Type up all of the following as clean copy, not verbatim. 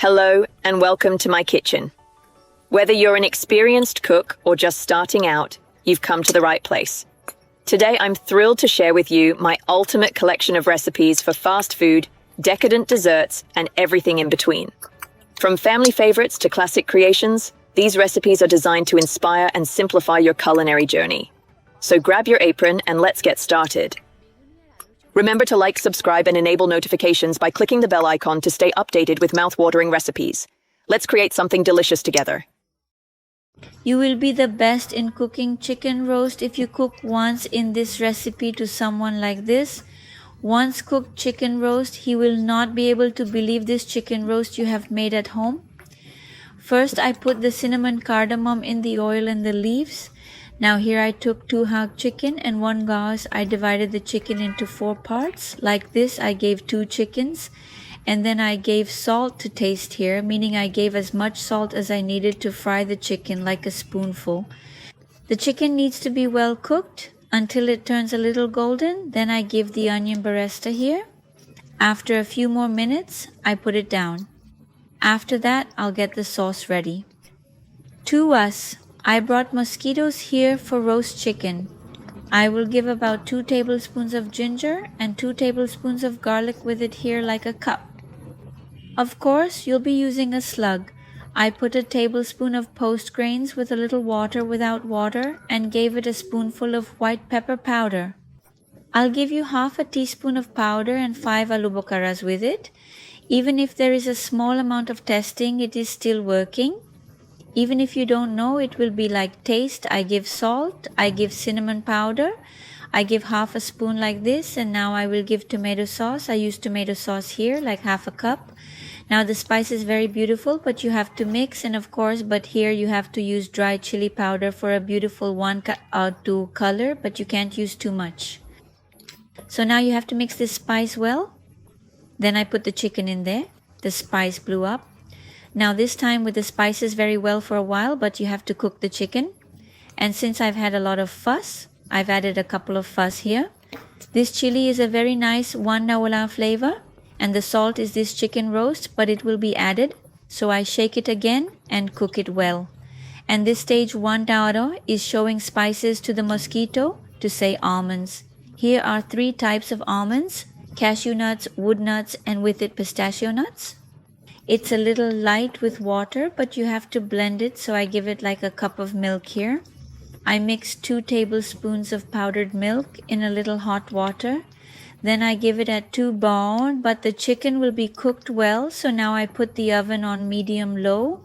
Hello and welcome to my kitchen. Whether you're an experienced cook or just starting out, you've come to the right place. Today I'm thrilled to share with you my ultimate collection of recipes for fast food, decadent desserts, and everything in between. From family favorites to classic creations, these recipes are designed to inspire and simplify your culinary journey. So grab your apron and let's get started. Remember to like, subscribe, and enable notifications by clicking the bell icon to stay updated with mouth-watering recipes. Let's create something delicious together. You will be the best in cooking chicken roast if you cook once in this recipe to someone like this. Once cooked chicken roast, he will not be able to believe this chicken roast you have made at home. First, I put the cinnamon cardamom in the oil and the leaves. Now here I took 2 hog chicken and 1 gauze. I divided the chicken into 4 parts. Like this, I gave 2 chickens. And then I gave salt to taste here, meaning I gave as much salt as I needed to fry the chicken, like a spoonful. The chicken needs to be well cooked until it turns a little golden. Then I give the onion barista here. After a few more minutes, I put it down. After that, I'll get the sauce ready. To us, I brought mosquitoes here for roast chicken. I will give about 2 tablespoons of ginger and 2 tablespoons of garlic with it here, like a cup. Of course, you'll be using a slug. I put a tablespoon of poached grains with a little water without water and gave it a spoonful of white pepper powder. I'll give you half a teaspoon of powder and 5 aloo bokharas with it. Even if there is a small amount of testing, it is still working. Even if you don't know, it will be like taste. I give salt, I give cinnamon powder, I give half a spoon like this, and now I will give tomato sauce. I use tomato sauce here, like half a cup. Now the spice is very beautiful, but you have to mix, and of course, but here you have to use dry chili powder for a beautiful 1-2 color, but you can't use too much. So now you have to mix this spice well. Then I put the chicken in there. The spice blew up. Now this time with the spices very well for a while, but you have to cook the chicken. And since I've had a lot of fuss, I've added a couple of fuss here. This chili is a very nice 1 nawala flavor, and the salt is this chicken roast, but it will be added. So I shake it again and cook it well. And this stage 1 taro is showing spices to the mosquito to say almonds. Here are 3 types of almonds: cashew nuts, wood nuts, and with it pistachio nuts. It's a little light with water, but you have to blend it, so I give it like a cup of milk here. I mix 2 tablespoons of powdered milk in a little hot water. Then I give it at 2 boil, but the chicken will be cooked well, so now I put the oven on medium-low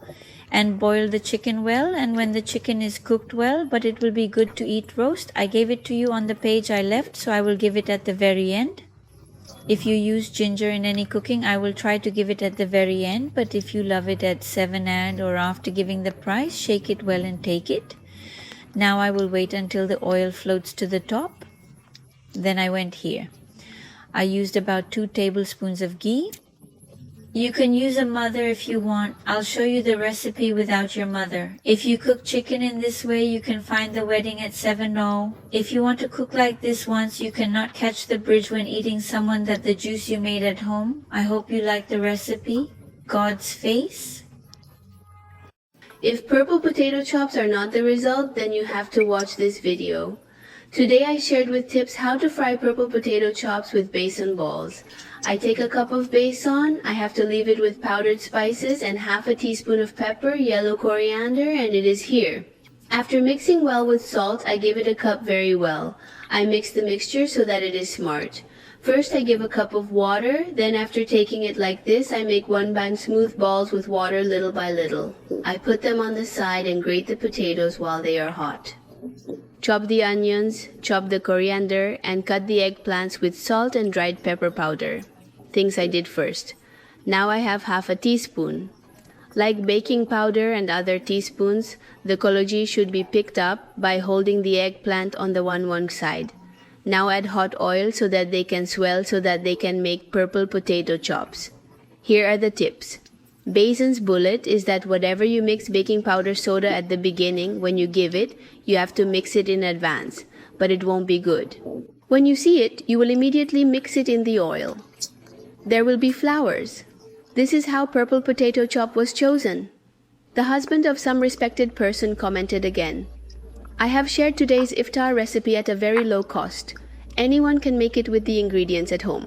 and boil the chicken well. And when the chicken is cooked well, but it will be good to eat roast, I gave it to you on the page I left, so I will give it at the very end. If you use ginger in any cooking, I will try to give it at the very end, but if you love it at 7 and or after giving the price, shake it well and take it. Now I will wait until the oil floats to the top. Then I went here. I used about 2 tablespoons of ghee. You can use a mother if you want. I'll show you the recipe without your mother. If you cook chicken in this way, you can find the wedding at 7-0. If you want to cook like this once, you cannot catch the bridge when eating someone that the juice you made at home. I hope you like the recipe. God's face. If purple potato chops are not the result, then you have to watch this video. Today I shared with tips how to fry purple potato chops with besan balls. I take a cup of besan, I have to leave it with powdered spices and half a teaspoon of pepper, yellow coriander, and it is here. After mixing well with salt, I give it a cup very well. I mix the mixture so that it is smart. First I give a cup of water, then after taking it like this, I make 1 bang smooth balls with water little by little. I put them on the side and grate the potatoes while they are hot. Chop the onions, chop the coriander, and cut the eggplants with salt and dried pepper powder. Things I did first. Now I have half a teaspoon. Like baking powder and other teaspoons, the koloji should be picked up by holding the eggplant on the one side. Now add hot oil so that they can swell so that they can make purple potato chops. Here are the tips. Besan's bullet is that whatever you mix baking powder soda at the beginning, when you give it, you have to mix it in advance, but it won't be good. When you see it, you will immediately mix it in the oil. There will be flowers. This is how purple potato chop was chosen. The husband of some respected person commented again. I have shared today's iftar recipe at a very low cost. Anyone can make it with the ingredients at home.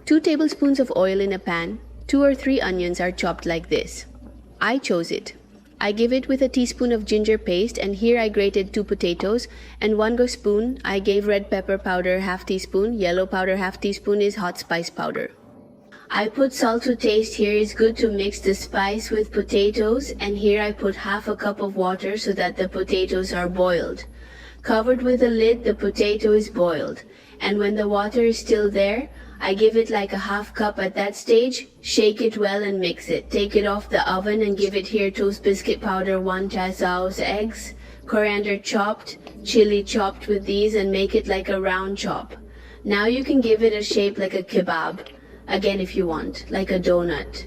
2 tablespoons of oil in a pan, 2 or 3 onions are chopped like this. I chose it. I give it with a teaspoon of ginger paste, and here I grated 2 potatoes, and 1 spoon I gave red pepper powder half teaspoon, yellow powder half teaspoon is hot spice powder. I put salt to taste. Here is good to mix the spice with potatoes, and here I put half a cup of water so that the potatoes are boiled. Covered with a lid, the potato is boiled, and when the water is still there, I give it like a half cup at that stage, shake it well and mix it. Take it off the oven and give it here toast biscuit powder, 1 tazao's eggs, coriander chopped, chili chopped with these, and make it like a round chop. Now you can give it a shape like a kebab. Again, if you want, like a donut.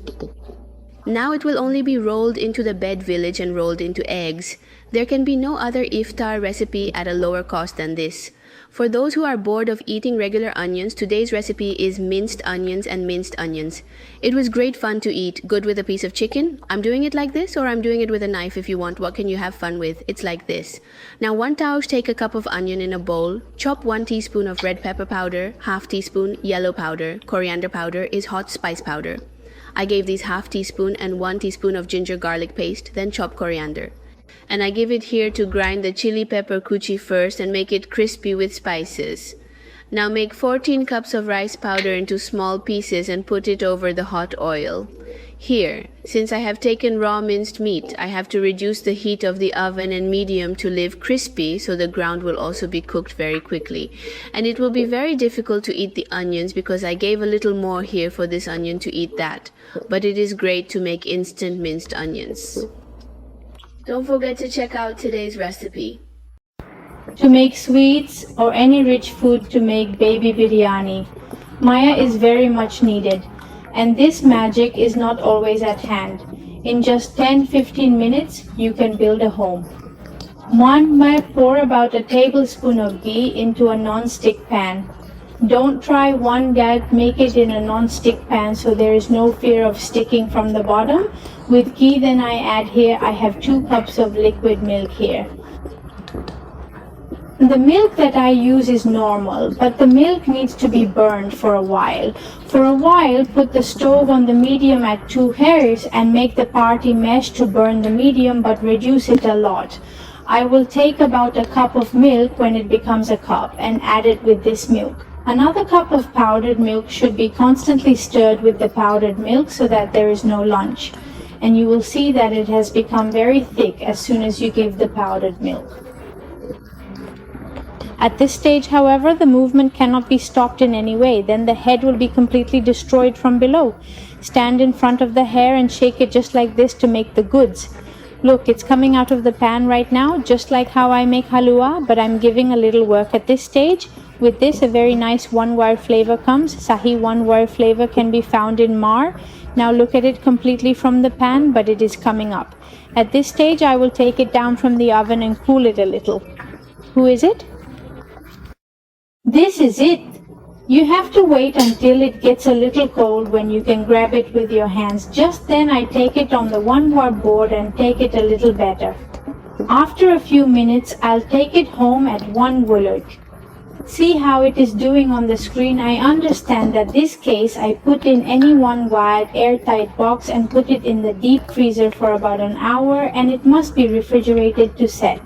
Now it will only be rolled into the bed village and rolled into eggs. There can be no other iftar recipe at a lower cost than this. For those who are bored of eating regular onions, today's recipe is minced onions and minced onions. It was great fun to eat, good with a piece of chicken. I'm doing it like this, or I'm doing it with a knife if you want. What can you have fun with? It's like this. Now 1 taosh, take a cup of onion in a bowl. Chop 1 teaspoon of red pepper powder, half teaspoon yellow powder. Coriander powder is hot spice powder. I gave these half teaspoon and 1 teaspoon of ginger garlic paste, then chop coriander. And I give it here to grind the chili pepper kuchi first and make it crispy with spices. Now make 14 cups of rice powder into small pieces and put it over the hot oil. Here, since I have taken raw minced meat, I have to reduce the heat of the oven and medium to live crispy, so the ground will also be cooked very quickly. And it will be very difficult to eat the onions because I gave a little more here for this onion to eat that. But it is great to make instant minced onions. Don't forget to check out today's recipe. To make sweets or any rich food to make baby biryani, Maya is very much needed, and this magic is not always at hand. In just 10-15 minutes, you can build a home. 1. Maya, pour about a tablespoon of ghee into a non-stick pan. Don't try one gag, make it in a non-stick pan so there is no fear of sticking from the bottom. With ghee then I add here, I have 2 cups of liquid milk here. The milk that I use is normal, but the milk needs to be burned for a while. For a while, put the stove on the medium at 2 hairs and make the party mesh to burn the medium, but reduce it a lot. I will take about a cup of milk when it becomes a cup and add it with this milk. Another cup of powdered milk should be constantly stirred with the powdered milk so that there is no lunch. And you will see that it has become very thick as soon as you give the powdered milk. At this stage, however, the movement cannot be stopped in any way. Then the head will be completely destroyed from below. Stand in front of the hair and shake it just like this to make the goods. Look, it's coming out of the pan right now, just like how I make halua, but I'm giving a little work at this stage. With this, a very nice one-wire flavor comes. Sahi one-wire flavor can be found in mar. Now look at it completely from the pan, but it is coming up. At this stage, I will take it down from the oven and cool it a little. Who is it? This is it. You have to wait until it gets a little cold when you can grab it with your hands. Just then I take it on the one-wire board and take it a little better. After a few minutes, I'll take it home at 1 wuluk. See how it is doing on the screen. I understand that this case I put in any one-wired airtight box and put it in the deep freezer for about an hour, and it must be refrigerated to set.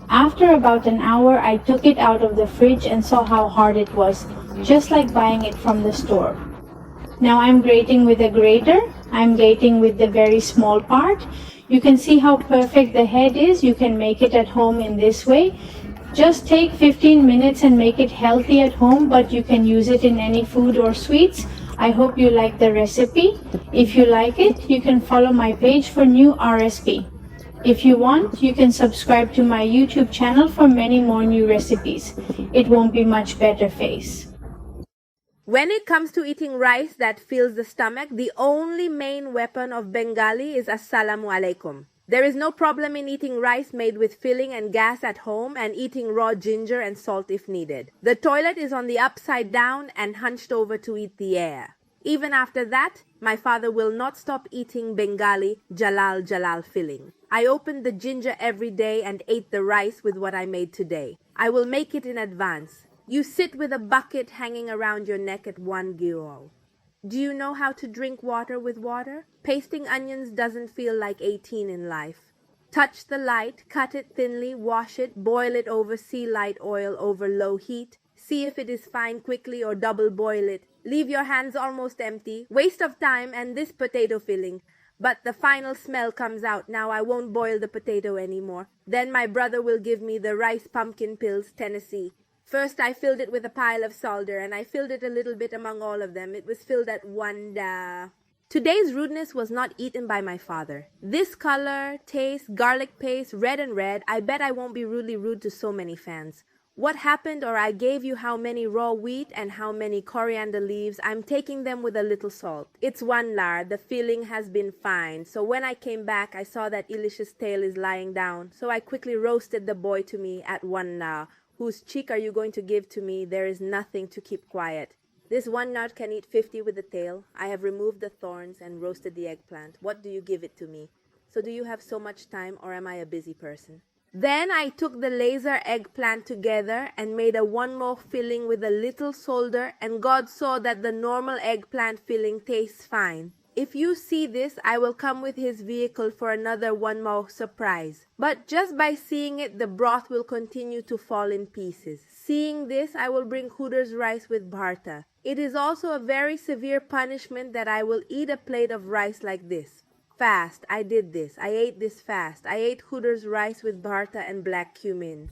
After about an hour, I took it out of the fridge and saw how hard it was, just like buying it from the store. Now I'm grating with a grater. I'm grating with the very small part. You can see how perfect the head is. You can make it at home in this way. Just take 15 minutes and make it healthy at home, but you can use it in any food or sweets. I hope you like the recipe. If you like it, you can follow my page for new RSP. If you want, you can subscribe to my YouTube channel for many more new recipes. It won't be much better face. When it comes to eating rice that fills the stomach, the only main weapon of Bengali is Assalamu Alaikum. There is no problem in eating rice made with filling and gas at home and eating raw ginger and salt if needed. The toilet is on the upside down and hunched over to eat the air. Even after that, my father will not stop eating Bengali jalal filling. I opened the ginger every day and ate the rice with what I made today. I will make it in advance. You sit with a bucket hanging around your neck at one go. Do you know how to drink water with water? Pasting onions doesn't feel like 18 in life. Touch the light, cut it thinly, wash it, boil it over sea light oil over low heat. See if it is fine quickly or double boil it. Leave your hands almost empty. Waste of time and this potato filling. But the final smell comes out. Now I won't boil the potato anymore. Then my brother will give me the rice pumpkin pills, Tennessee. First I filled it with a pile of solder and I filled it a little bit among all of them. It was filled at one Today's rudeness was not eaten by my father. This color, taste, garlic paste, red and red, I bet I won't be rudely rude to so many fans. What happened, or I gave you how many raw wheat and how many coriander leaves, I'm taking them with a little salt. It's one lar, the filling has been fine. So when I came back, I saw that Ilish's tail is lying down. So I quickly roasted the boy to me at one lar. Whose cheek are you going to give to me? There is nothing to keep quiet. This one nut can eat 50 with the tail. I have removed the thorns and roasted the eggplant. What do you give it to me? So do you have so much time, or am I a busy person? Then I took the laser eggplant together and made a one more filling with a little solder, and God saw that the normal eggplant filling tastes fine. If you see this, I will come with his vehicle for another one more surprise. But just by seeing it, the broth will continue to fall in pieces. Seeing this, I will bring Hooters rice with bharta. It is also a very severe punishment that I will eat a plate of rice like this. Fast, I did this. I ate this fast. I ate Hooters rice with bharta and black cumin.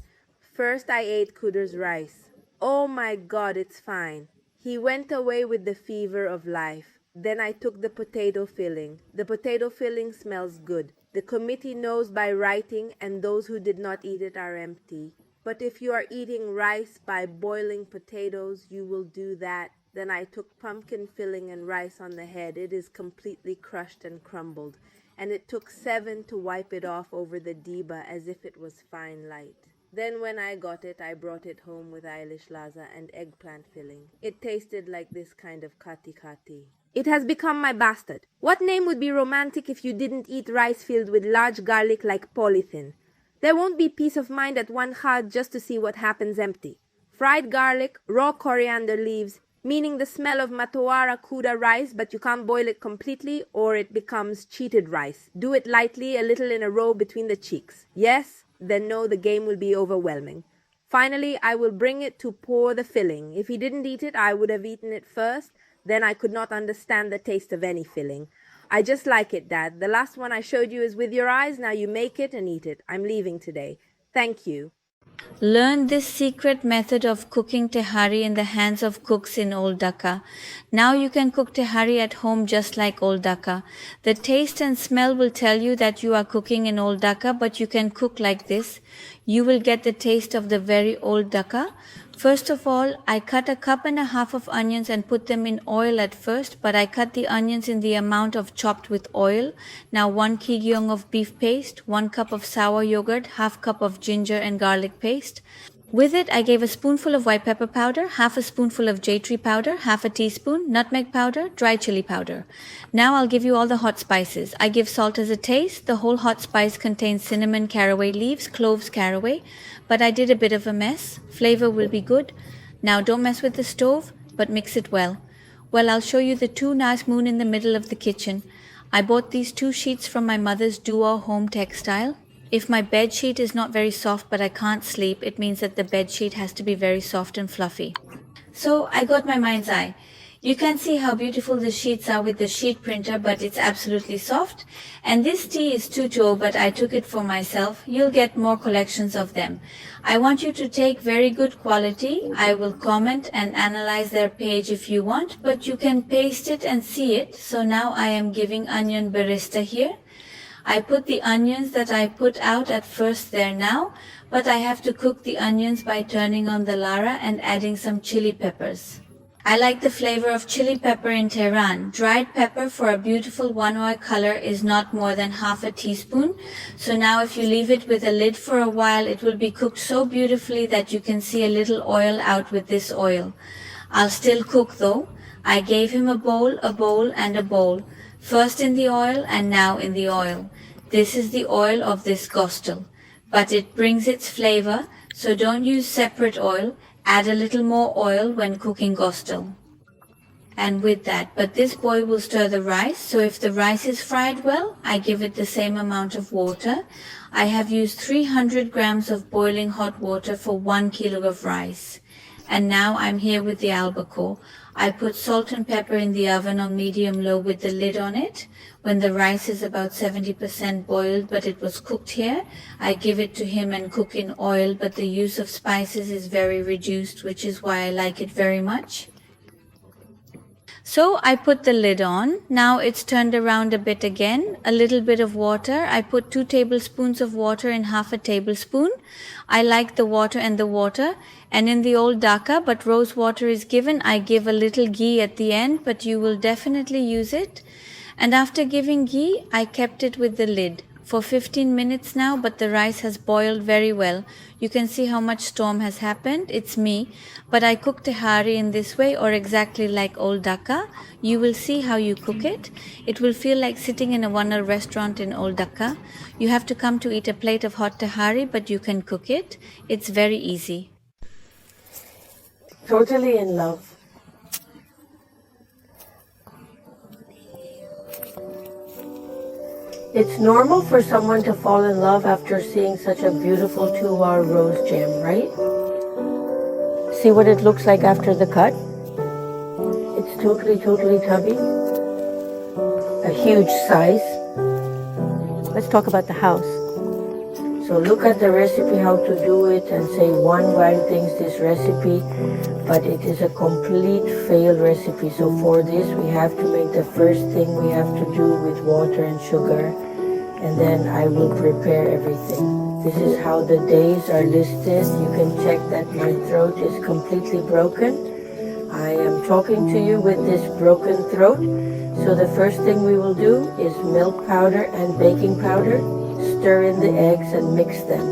First I ate Hooters rice. Oh my God, it's fine. He went away with the fever of life. Then I took the potato filling. The potato filling smells good. The committee knows by writing, and those who did not eat it are empty. But if you are eating rice by boiling potatoes, you will do that. Then I took pumpkin filling and rice on the head. It is completely crushed and crumbled. And it took 7 to wipe it off over the diba as if it was fine light. Then when I got it, I brought it home with Ilish laza and eggplant filling. It tasted like this kind of kati kati. It has become my bastard. What name would be romantic if you didn't eat rice filled with large garlic like polythene? There won't be peace of mind at one khad just to see what happens empty. Fried garlic, raw coriander leaves, meaning the smell of matowara kuda rice, but you can't boil it completely or it becomes cheated rice. Do it lightly, a little in a row between the cheeks. Yes? Then no, the game will be overwhelming. Finally, I will bring it to pour the filling. If he didn't eat it, I would have eaten it first. Then I could not understand the taste of any filling. I just like it, Dad. The last one I showed you is with your eyes. Now you make it and eat it. I'm leaving today. Thank you. Learn this secret method of cooking tehari in the hands of cooks in Old Dhaka. Now you can cook tehari at home just like Old Dhaka. The taste and smell will tell you that you are cooking in Old Dhaka, but you can cook like this. You will get the taste of the very Old Dhaka. First of all, I cut 1.5 cups of onions and put them in oil at first, but I cut the onions in the amount of chopped with oil. Now 1 kg of beef paste, 1 cup of sour yogurt, 1/2 cup of ginger and garlic paste. With it, I gave a spoonful of white pepper powder, 1/2 spoonful of jaytree powder, 1/2 teaspoon nutmeg powder, dry chili powder. Now I'll give you all the hot spices. I give salt as a taste. The whole hot spice contains cinnamon, caraway leaves, cloves, caraway, but I did a bit of a mess. Flavor will be good. Now don't mess with the stove, but mix it well. Well, I'll show you the 2 nice moon in the middle of the kitchen. I bought these 2 sheets from my mother's Dua home textile. If my bed sheet is not very soft but I can't sleep, it means that the bed sheet has to be very soft and fluffy. So I got my mind's eye. You can see how beautiful the sheets are with the sheet printer, but it's absolutely soft. And this tea is tuto, but I took it for myself. You'll get more collections of them. I want you to take very good quality. I will comment and analyze their page if you want, but you can paste it and see it. So now I am giving onion barista here. I put the onions that I put out at first there now, but I have to cook the onions by turning on the lara and adding some chili peppers. I like the flavor of chili pepper in Tehran. Dried pepper for a beautiful one-oil color is not more than 1/2 teaspoon. So now if you leave it with a lid for a while, it will be cooked so beautifully that you can see a little oil out with this oil. I'll still cook though. I gave him a bowl, and a bowl, first in the oil and now in the oil. This is the oil of this gostel, but it brings its flavor, so don't use separate oil. Add a little more oil when cooking gostel. And with that, but this boy will stir the rice, so if the rice is fried well, I give it the same amount of water. I have used 300 grams of boiling hot water for 1 kilo of rice. And now I'm here with the albacore. I put salt and pepper in the oven on medium-low with the lid on it. When the rice is about 70% boiled, but it was cooked here, I give it to him and cook in oil, but the use of spices is very reduced, which is why I like it very much. So I put the lid on. Now it's turned around a bit again. A little bit of water. I put 2 tablespoons of water in half a tablespoon. I like the water and the water. And in the old Dhaka, but rose water is given. I give a little ghee at the end, but you will definitely use it. And after giving ghee, I kept it with the lid for 15 minutes now, but the rice has boiled very well. You can see how much storm has happened. It's me, but I cook tehari in this way, or exactly like old Dhaka. You will see how you cook it. It will feel like sitting in a Wanal restaurant in old Dhaka. You have to come to eat a plate of hot tehari, but you can cook it. It's very easy. Totally in love. It's normal for someone to fall in love after seeing such a beautiful 2-hour rose jam, right? See what it looks like after the cut? It's totally tubby. A huge size. Let's talk about the house. So look at the recipe, how to do it, and say one wild things this recipe, but it is a complete fail recipe. So for this, we have to make the first thing we have to do with water and sugar, and then I will prepare everything. This is how the days are listed. You can check that my throat is completely broken. I am talking to you with this broken throat. So the first thing we will do is milk powder and baking powder. Stir in the eggs and mix them.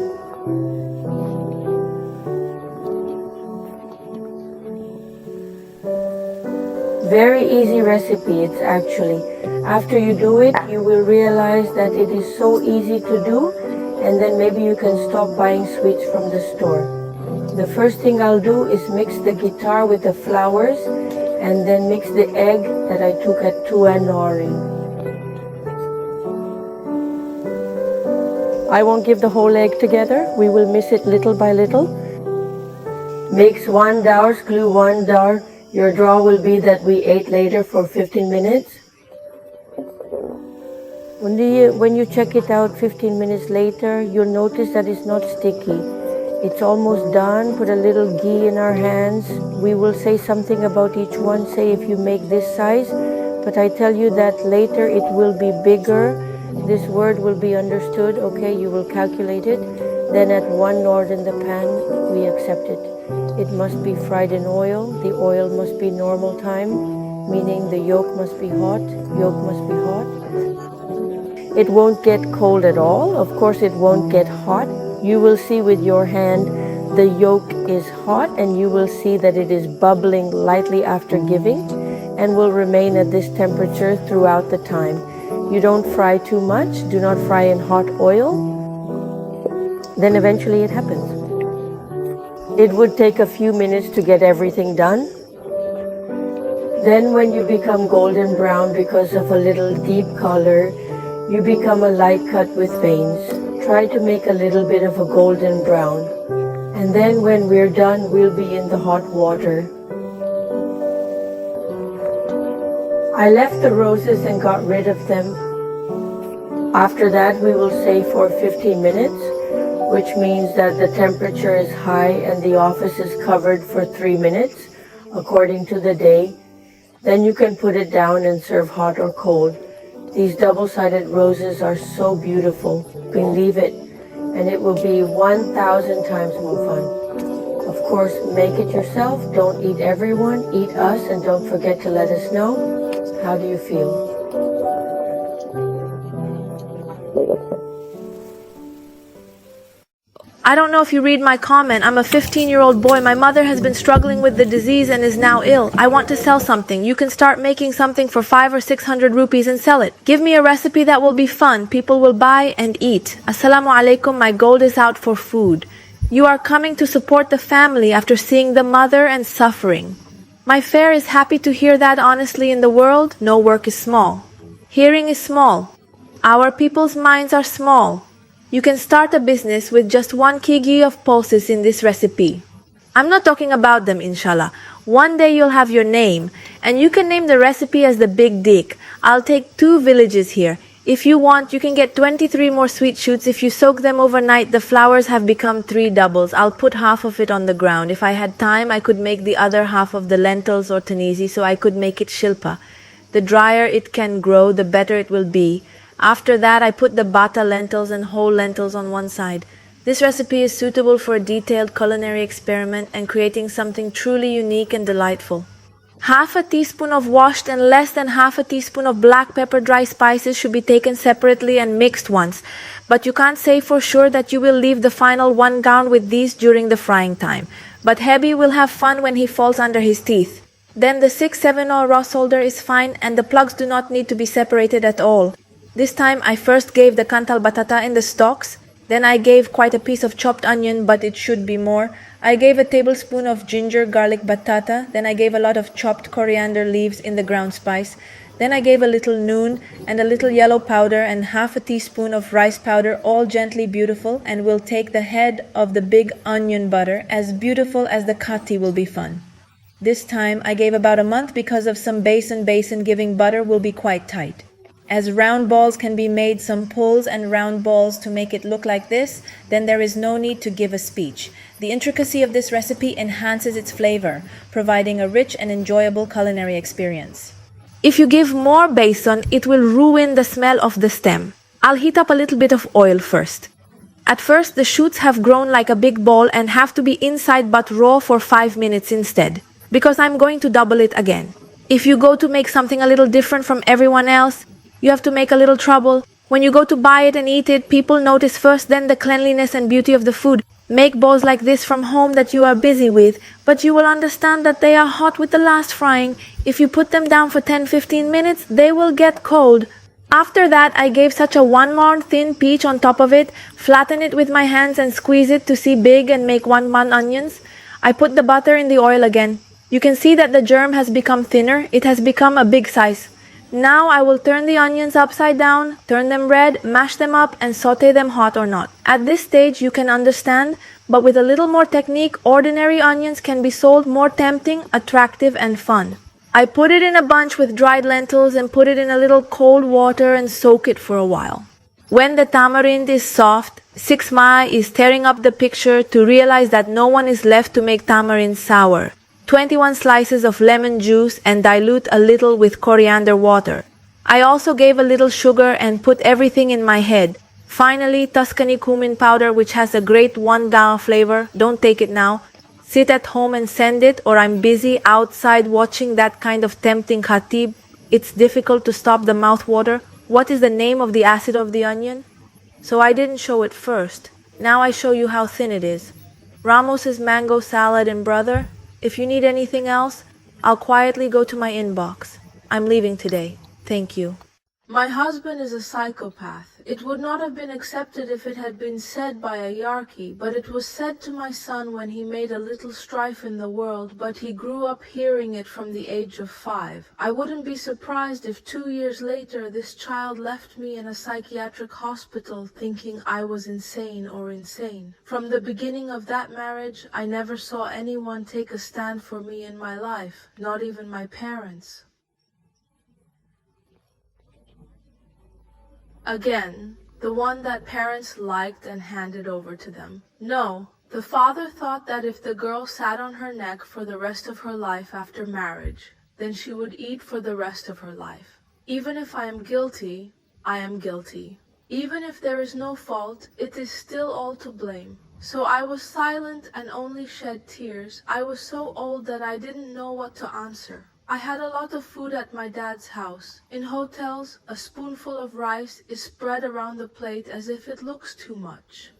Very easy recipe, it's actually. After you do it, you will realize that it is so easy to do, and then maybe you can stop buying sweets from the store. The first thing I'll do is mix the guitar with the flowers, and then mix the egg that I took at Tua Nori. I won't give the whole egg together. We will mix it little by little. Mix 1 dour, glue 1 dour. Your draw will be that we ate later for 15 minutes. When you check it out 15 minutes later, you'll notice that it's not sticky. It's almost done. Put a little ghee in our hands. We will say something about each one. Say if you make this size, but I tell you that later it will be bigger. This word will be understood, okay, you will calculate it. Then at 1 nord in the pan, we accept it. It must be fried in oil. The oil must be normal time, meaning the yolk must be hot. Yolk must be hot. It won't get cold at all. Of course, it won't get hot. You will see with your hand the yolk is hot, and you will see that it is bubbling lightly after giving and will remain at this temperature throughout the time. You don't fry too much. Do not fry in hot oil. Then eventually it happens. It would take a few minutes to get everything done. Then when you become golden brown because of a little deep color, you become a light cut with veins. Try to make a little bit of a golden brown. And then when we're done, we'll be in the hot water. I left the roses and got rid of them. After that, we will say for 15 minutes, which means that the temperature is high and the office is covered for 3 minutes, according to the day. Then you can put it down and serve hot or cold. These double-sided roses are so beautiful. Believe it. And it will be 1,000 times more fun. Of course, make it yourself. Don't eat everyone. Eat us, and don't forget to let us know. How do you feel? I don't know if you read my comment. I'm a 15-year-old boy. My mother has been struggling with the disease and is now ill. I want to sell something. You can start making something for 500 or 600 rupees and sell it. Give me a recipe that will be fun. People will buy and eat. Assalamu alaikum. My gold is out for food. You are coming to support the family after seeing the mother and suffering. My fare is happy to hear that honestly in the world, no work is small. Hearing is small. Our people's minds are small. You can start a business with just 1 kg of pulses in this recipe. I'm not talking about them, inshallah. One day you'll have your name, and you can name the recipe as the Big Dick. I'll take 2 villages here. If you want, you can get 23 more sweet shoots. If you soak them overnight, the flowers have become 3 doubles. I'll put half of it on the ground. If I had time, I could make the other half of the lentils or tanisi, so I could make it shilpa. The drier it can grow, the better it will be. After that, I put the bata lentils and whole lentils on one side. This recipe is suitable for a detailed culinary experiment and creating something truly unique and delightful. Half a teaspoon of washed and less than half a teaspoon of black pepper dry spices should be taken separately and mixed once. But you can't say for sure that you will leave the final 1 gown with these during the frying time. But Hebi will have fun when he falls under his teeth. Then the 6-7 or raw solder is fine and the plugs do not need to be separated at all. This time I first gave the kantal batata in the stalks, then I gave quite a piece of chopped onion, but it should be more. I gave a tablespoon of ginger garlic batata, then I gave a lot of chopped coriander leaves in the ground spice, then I gave a little noon and a little yellow powder and half a teaspoon of rice powder, all gently beautiful, and we'll take the head of the big onion butter, as beautiful as the kati will be fun. This time I gave about a month because of some basin giving butter will be quite tight. As round balls can be made, some pulls and round balls to make it look like this, then there is no need to give a speech. The intricacy of this recipe enhances its flavor, providing a rich and enjoyable culinary experience. If you give more besan, it will ruin the smell of the stem. I'll heat up a little bit of oil first. At first, the shoots have grown like a big ball and have to be inside but raw for 5 minutes instead, because I'm going to double it again. If you go to make something a little different from everyone else, you have to make a little trouble. When you go to buy it and eat it, people notice first then the cleanliness and beauty of the food. Make balls like this from home that you are busy with, but you will understand that they are hot with the last frying. If you put them down for 10-15 minutes, they will get cold. After that, I gave such a 1 mound thin peach on top of it, flatten it with my hands and squeeze it to see big and make 1 mound onions. I put the butter in the oil again. You can see that the germ has become thinner. It has become a big size. Now I will turn the onions upside down, turn them red, mash them up and saute them hot or not. At this stage you can understand, but with a little more technique, ordinary onions can be sold more tempting, attractive and fun. I put it in a bunch with dried lentils and put it in a little cold water and soak it for a while. When the tamarind is soft, 6 ma is tearing up the picture to realize that no one is left to make tamarind sour. 21 slices of lemon juice and dilute a little with coriander water. I also gave a little sugar and put everything in my head. Finally, Tuscany cumin powder, which has a great 1 ga flavor. Don't take it now. Sit at home and send it, or I'm busy outside watching that kind of tempting khatib. It's difficult to stop the mouth water. What is the name of the acid of the onion? So I didn't show it first. Now I show you how thin it is. Ramos's mango salad and brother. If you need anything else, I'll quietly go to my inbox. I'm leaving today. Thank you. My husband is a psychopath. It would not have been accepted if it had been said by a Yarki, but it was said to my son when he made a little strife in the world, but he grew up hearing it from the age of 5. I wouldn't be surprised if 2 years later this child left me in a psychiatric hospital thinking I was insane. From the beginning of that marriage, I never saw anyone take a stand for me in my life, not even my parents. Again, the one that parents liked and handed over to them. No, the father thought that if the girl sat on her neck for the rest of her life after marriage, then she would eat for the rest of her life. Even if I am guilty, I am guilty. Even if there is no fault, it is still all to blame. So I was silent and only shed tears. I was so old that I didn't know what to answer. I had a lot of food at my dad's house. In hotels, a spoonful of rice is spread around the plate as if it looks too much.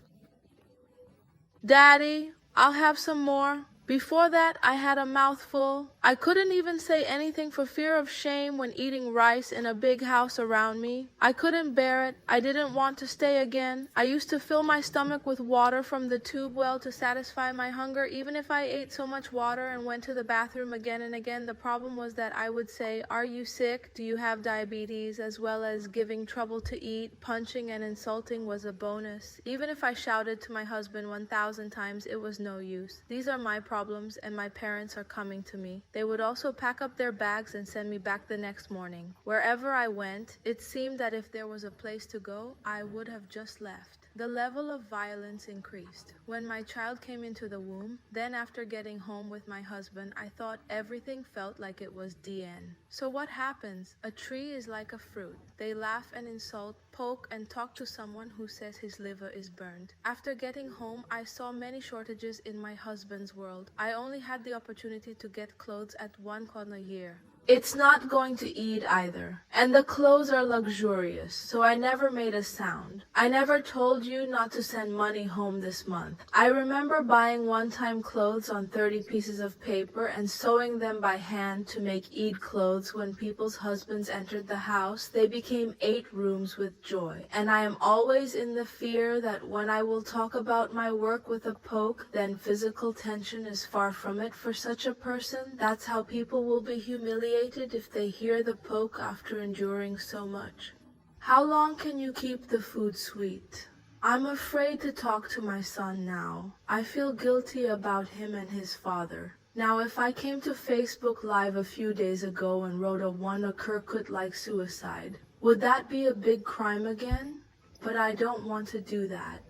Daddy, I'll have some more. Before that, I had a mouthful. I couldn't even say anything for fear of shame when eating rice in a big house around me. I couldn't bear it. I didn't want to stay again. I used to fill my stomach with water from the tube well to satisfy my hunger. Even if I ate so much water and went to the bathroom again and again, the problem was that I would say, "Are you sick? Do you have diabetes?" As well as giving trouble to eat. Punching and insulting was a bonus. Even if I shouted to my husband 1,000 times, it was no use. These are my problems, and my parents are coming to me. They would also pack up their bags and send me back the next morning. Wherever I went, it seemed that if there was a place to go, I would have just left. The level of violence increased. When my child came into the womb, then after getting home with my husband, I thought everything felt like it was DN. So what happens? A tree is like a fruit. They laugh and insult, poke and talk to someone who says his liver is burned. After getting home, I saw many shortages in my husband's world. I only had the opportunity to get clothes at one corner a year. It's not going to eat either. And the clothes are luxurious, so I never made a sound. I never told you not to send money home this month. I remember buying one-time clothes on 30 pieces of paper and sewing them by hand to make Eid clothes. When people's husbands entered the house, they became 8 rooms with joy. And I am always in the fear that when I will talk about my work with a poke, then physical tension is far from it for such a person. That's how people will be humiliated if they hear the poke after enduring so much. How long can you keep the food sweet? I'm afraid to talk to my son now. I feel guilty about him and his father. Now, if I came to Facebook Live a few days ago and wrote a one occurred like suicide, would that be a big crime again? But I don't want to do that.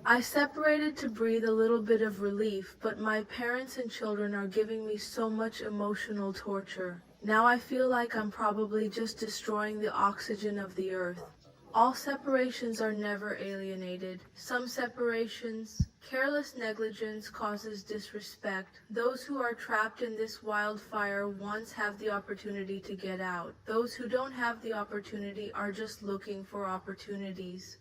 I separated to breathe a little bit of relief, but my parents and children are giving me so much emotional torture. Now I feel like I'm probably just destroying the oxygen of the earth. All separations are never alienated. Some separations, careless negligence causes disrespect. Those who are trapped in this wildfire once have the opportunity to get out. Those who don't have the opportunity are just looking for opportunities.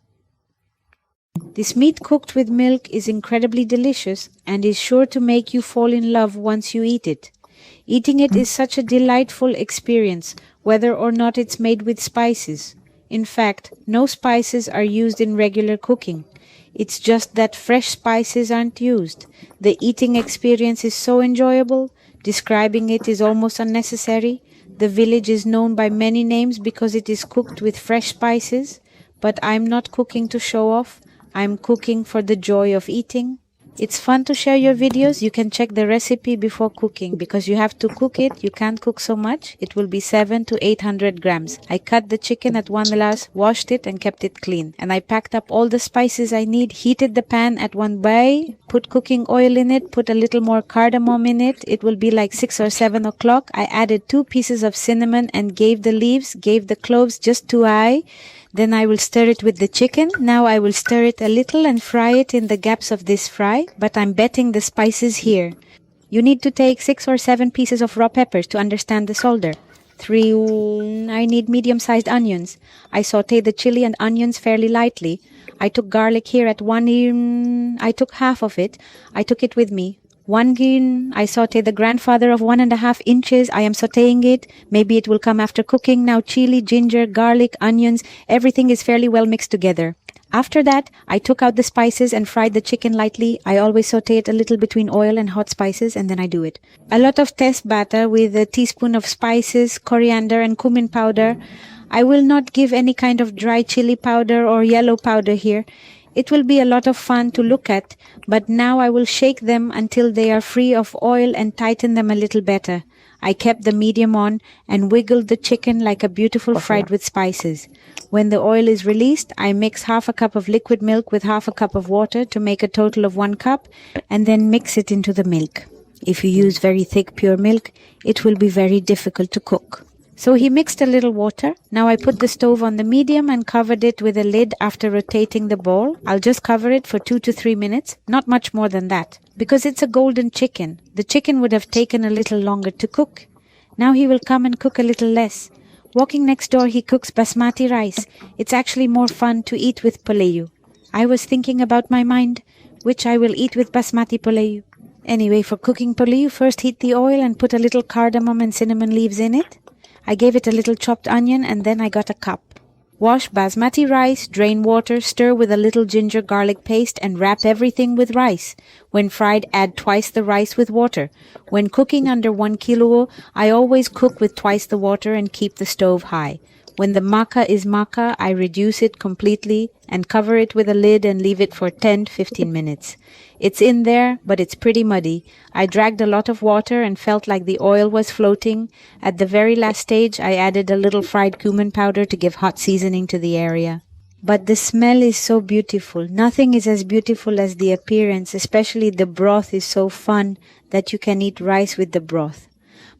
This meat cooked with milk is incredibly delicious and is sure to make you fall in love once you eat it. Eating it is such a delightful experience, whether or not it's made with spices. In fact, no spices are used in regular cooking. It's just that fresh spices aren't used. The eating experience is so enjoyable. Describing it is almost unnecessary. The village is known by many names because it is cooked with fresh spices. But I'm not cooking to show off. I'm cooking for the joy of eating. It's fun to share your videos. You can check the recipe before cooking because you have to cook it. You can't cook so much. It will be 700 to 800 grams. I cut the chicken at 1 glass, washed it and kept it clean. And I packed up all the spices I need, heated the pan at 1 bay, put cooking oil in it, put a little more cardamom in it. It will be like 6 or 7 o'clock. I added 2 pieces of cinnamon and gave the leaves, gave the cloves just 2 eye. Then I will stir it with the chicken. Now I will stir it a little and fry it in the gaps of this fry, but I'm betting the spices here. You need to take 6 or 7 pieces of raw peppers to understand the solder. 3, I need medium-sized onions. I saute the chili and onions fairly lightly. I took garlic here at 1, I took half of it. I took it with me. 1 gin, I saute the grandfather of 1.5 inches. I am sauteing it. Maybe it will come after cooking. Now chili, ginger, garlic, onions, everything is fairly well mixed together. After that, I took out the spices and fried the chicken lightly. I always saute it a little between oil and hot spices and then I do it. A lot of test batter with a teaspoon of spices, coriander and cumin powder. I will not give any kind of dry chili powder or yellow powder here. It will be a lot of fun to look at, but now I will shake them until they are free of oil and tighten them a little better. I kept the medium on and wiggled the chicken like a beautiful fried with spices. When the oil is released, I mix half a cup of liquid milk with half a cup of water to make a total of 1 cup and then mix it into the milk. If you use very thick pure milk, it will be very difficult to cook. So he mixed a little water. Now I put the stove on the medium and covered it with a lid after rotating the bowl. I'll just cover it for 2 to 3 minutes, not much more than that. Because it's a golden chicken, the chicken would have taken a little longer to cook. Now he will come and cook a little less. Walking next door, he cooks basmati rice. It's actually more fun to eat with palayu. I was thinking about my mind. which I will eat with basmati pulayu. Anyway, for cooking pulayu, first heat the oil and put a little cardamom and cinnamon leaves in it. I gave it a little chopped onion and then I got a cup. Wash basmati rice, drain water, stir with a little ginger garlic paste and wrap everything with rice. When fried, add twice the rice with water. When cooking under 1 kilo, I always cook with twice the water and keep the stove high. When the maca is maca, I reduce it completely and cover it with a lid and leave it for 10 to 15 minutes. It's in there, but it's pretty muddy. I dragged a lot of water and felt like the oil was floating. At the very last stage, I added a little fried cumin powder to give hot seasoning to the area. But the smell is so beautiful. Nothing is as beautiful as the appearance, especially the broth is so fun that you can eat rice with the broth.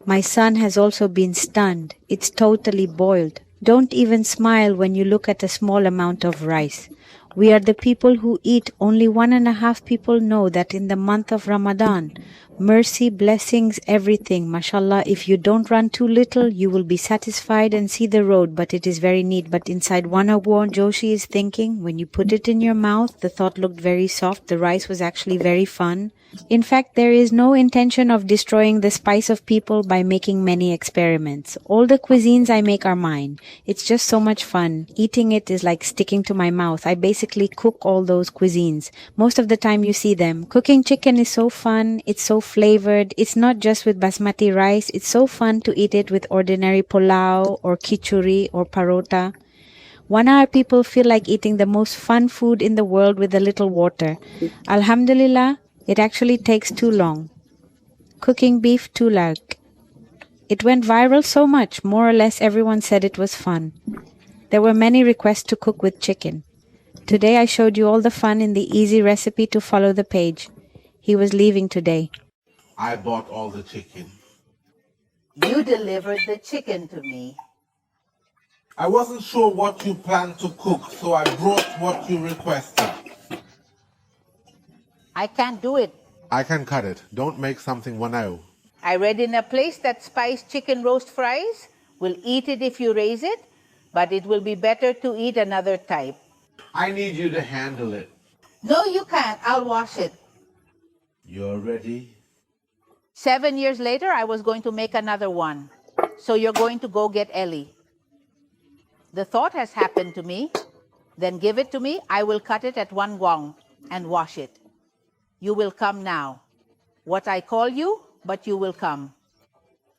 My son has also been stunned. It's totally boiled. Don't even smile when you look at a small amount of rice. We are the people who eat. Only 1.5 people know that in the month of Ramadan, mercy, blessings, everything, mashallah, if you don't run too little, you will be satisfied and see the road, but it is very neat. But inside one of what Joshi is thinking, when you put it in your mouth, the thought looked very soft. The rice was actually very fun. In fact, there is no intention of destroying the spice of people by making many experiments. All the cuisines I make are mine. It's just so much fun. Eating it is like sticking to my mouth. I basically cook all those cuisines. Most of the time you see them. Cooking chicken is so fun. It's so flavored. It's not just with basmati rice. It's so fun to eat it with ordinary pulao or khichuri or parota. 1 hour people feel like eating the most fun food in the world with a little water. Alhamdulillah, it actually takes too long. Cooking beef tulak. It went viral so much, more or less everyone said it was fun. There were many requests to cook with chicken. Today I showed you all the fun in the easy recipe to follow the page. He was leaving today. I bought all the chicken. You delivered the chicken to me. I wasn't sure what you planned to cook, so I brought what you requested. I can't do it. I can cut it. Don't make something wanao. I read in a place that spiced chicken roast fries. Will eat it if you raise it, but it will be better to eat another type. I need you to handle it. No, you can't. I'll wash it. You're ready? 7 years later, I was going to make another one. So you're going to go get Ellie. The thought has happened to me. Then give it to me. I will cut it at 1 gong and wash it. You will come now. What I call you, but you will come.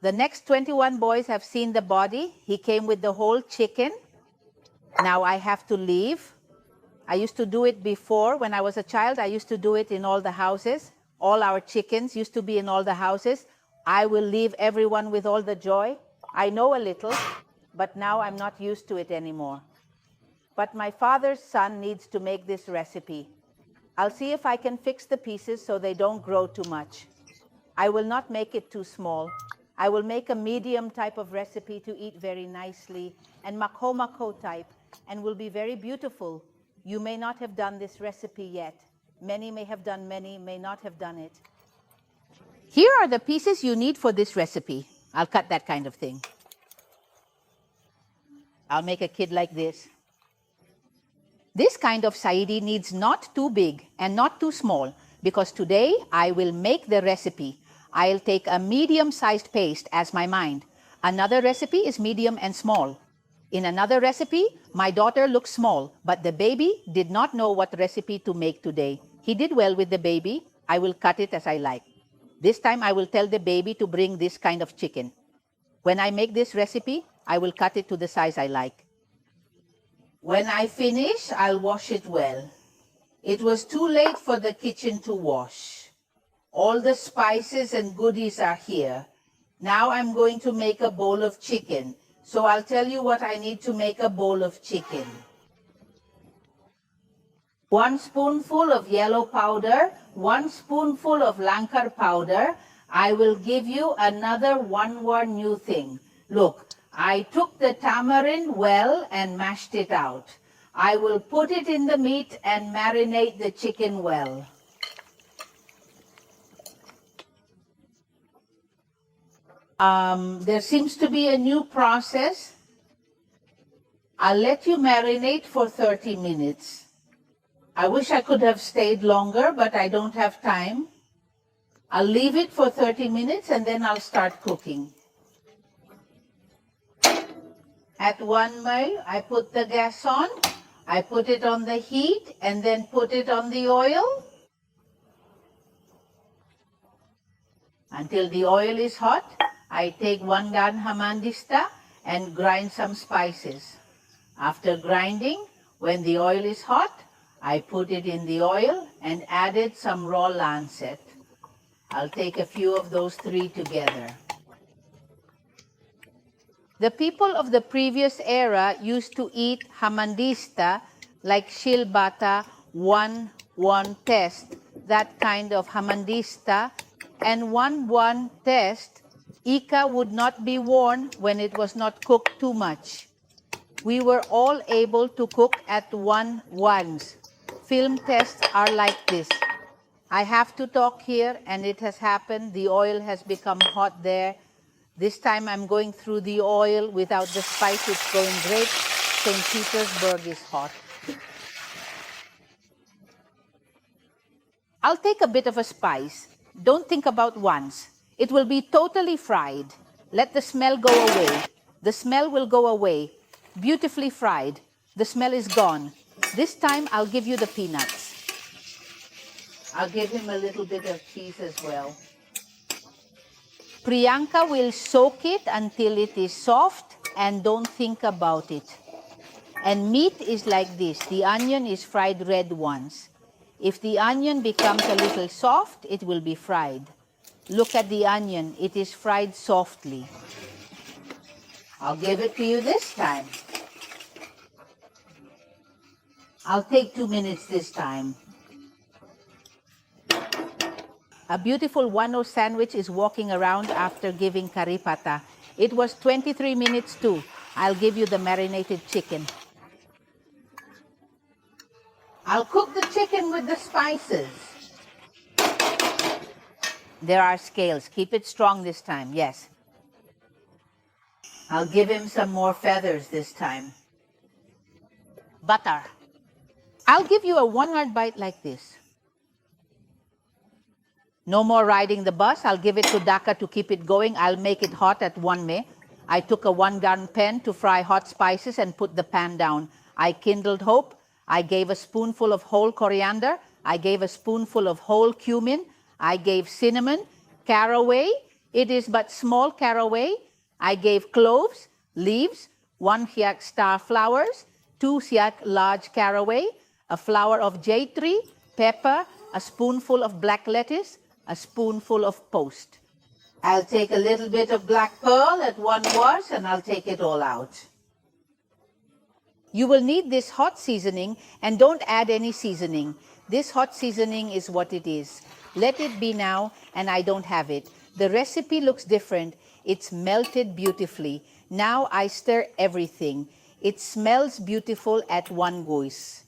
The next 21 boys have seen the body. He came with the whole chicken. Now I have to leave. I used to do it before. When I was a child, I used to do it in all the houses. All our chickens used to be in all the houses. I will leave everyone with all the joy. I know a little, but now I'm not used to it anymore. But my father's son needs to make this recipe. I'll see if I can fix the pieces so they don't grow too much. I will not make it too small. I will make a medium type of recipe to eat very nicely and mako type and will be very beautiful. You may not have done this recipe yet. Many may have done, many may not have done it. Here are the pieces you need for this recipe. I'll cut that kind of thing. I'll make a kid like this. This kind of saidi needs not too big and not too small because today I will make the recipe. I'll take a medium-sized paste as my mind. Another recipe is medium and small. In another recipe, my daughter looks small, but the baby did not know what recipe to make today. He did well with the baby. I will cut it as I like. This time I will tell the baby to bring this kind of chicken. When I make this recipe, I will cut it to the size I like. When I finish, I'll wash it well. It was too late for the kitchen to wash. All the spices and goodies are here. Now I'm going to make a bowl of chicken. So I'll tell you what I need to make a bowl of chicken. 1 spoonful of yellow powder, 1 spoonful of lankar powder. I will give you another one more new thing. Look, I took the tamarind well and mashed it out. I will put it in the meat and marinate the chicken well. There seems to be a new process. I'll let you marinate for 30 minutes. I wish I could have stayed longer, but I don't have time. I'll leave it for 30 minutes and then I'll start cooking. At 1 mile, I put the gas on, I put it on the heat and then put it on the oil until the oil is hot. I take 1 gun hamandista and grind some spices. After grinding, when the oil is hot, I put it in the oil and added some raw lancet. I'll take a few of those 3 together. The people of the previous era used to eat hamandista like shilbata, 1-1 test, that kind of hamandista, and 1-1 test, ika would not be worn when it was not cooked too much. We were all able to cook at 1-1s. Film tests are like this. I have to talk here, and it has happened. The oil has become hot there. This time I'm going through the oil without the spice. It's going great. St. Petersburg is hot. I'll take a bit of a spice. Don't think about once. It will be totally fried. Let the smell go away. The smell will go away. Beautifully fried. The smell is gone. This time I'll give you the peanuts. I'll give him a little bit of cheese as well. Priyanka will soak it until it is soft and don't think about it. And meat is like this. The onion is fried red once. If the onion becomes a little soft, it will be fried. Look at the onion. It is fried softly. I'll give it to you this time. I'll take 2 minutes this time. A beautiful 1-0 sandwich is walking around after giving curry pata. It was 23 minutes too. I'll give you the marinated chicken. I'll cook the chicken with the spices. There are scales. Keep it strong this time, yes. I'll give him some more feathers this time. Butter. I'll give you a 1-hard bite like this. No more riding the bus. I'll give it to Dhaka to keep it going. I'll make it hot at 1 May. I took a 1-gun pan to fry hot spices and put the pan down. I kindled hope. I gave a spoonful of whole coriander. I gave a spoonful of whole cumin. I gave cinnamon, caraway. It is but small caraway. I gave cloves, leaves, 1 hiak star flowers, 2 hiak large caraway, a flower of jade tree, pepper, a spoonful of black lettuce, a spoonful of post. I'll take a little bit of black pearl at 1 wash and I'll take it all out. You will need this hot seasoning and don't add any seasoning. This hot seasoning is what it is. Let it be now, and I don't have it. The recipe looks different. It's melted beautifully. Now I stir everything. It smells beautiful at 1 gois.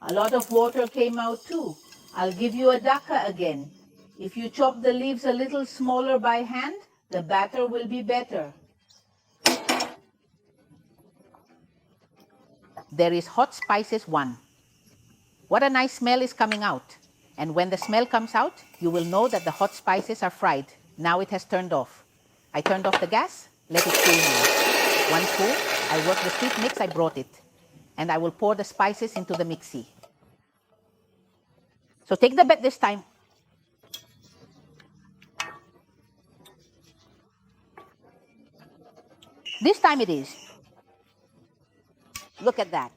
A lot of water came out too. I'll give you a dhaka again. If you chop the leaves a little smaller by hand, the batter will be better. There is hot spices 1. What a nice smell is coming out. And when the smell comes out, you will know that the hot spices are fried. Now it has turned off. I turned off the gas, let it cool now. Once cool, I work the sweet mix, I brought it. And I will pour the spices into the mixie. So take the bet this time. This time it is. Look at that.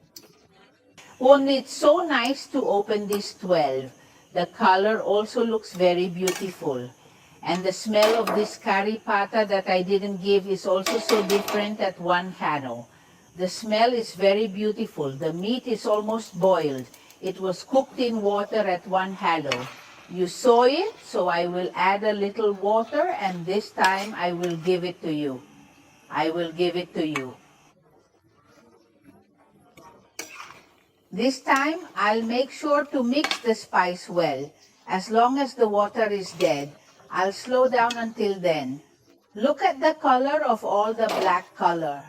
Only it's so nice to open this 12. The color also looks very beautiful. And the smell of this curry pata that I didn't give is also so different at 1 hano. The smell is very beautiful. The meat is almost boiled. It was cooked in water at 1 halo. You saw it, so I will add a little water and this time I will give it to you. I will give it to you. This time, I'll make sure to mix the spice well. As long as the water is dead, I'll slow down until then. Look at the color of all the black color.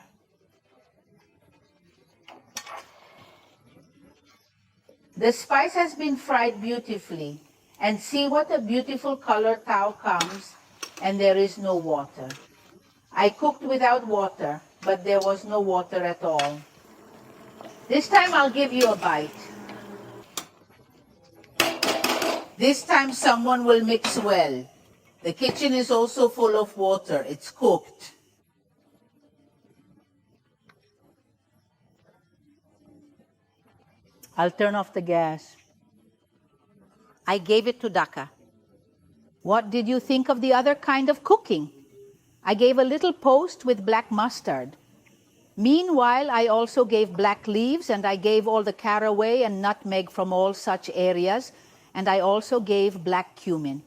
The spice has been fried beautifully. And see what a beautiful color tau comes, and there is no water. I cooked without water, but there was no water at all. This time I'll give you a bite. This time someone will mix well. The kitchen is also full of water. It's cooked. I'll turn off the gas. I gave it to Dhaka. What did you think of the other kind of cooking? I gave a little post with black mustard. Meanwhile, I also gave black leaves, and I gave all the caraway and nutmeg from all such areas, and I also gave black cumin.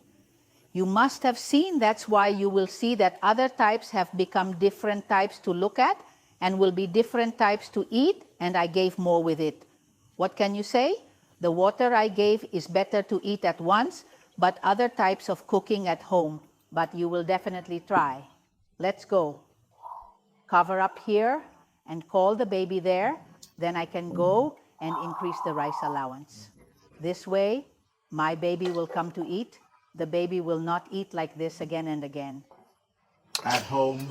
You must have seen, that's why you will see that other types have become different types to look at and will be different types to eat, and I gave more with it. What can you say? The water I gave is better to eat at once, but other types of cooking at home. But you will definitely try. Let's go. Cover up here and call the baby there. Then I can go and increase the rice allowance. This way, my baby will come to eat. The baby will not eat like this again and again. At home.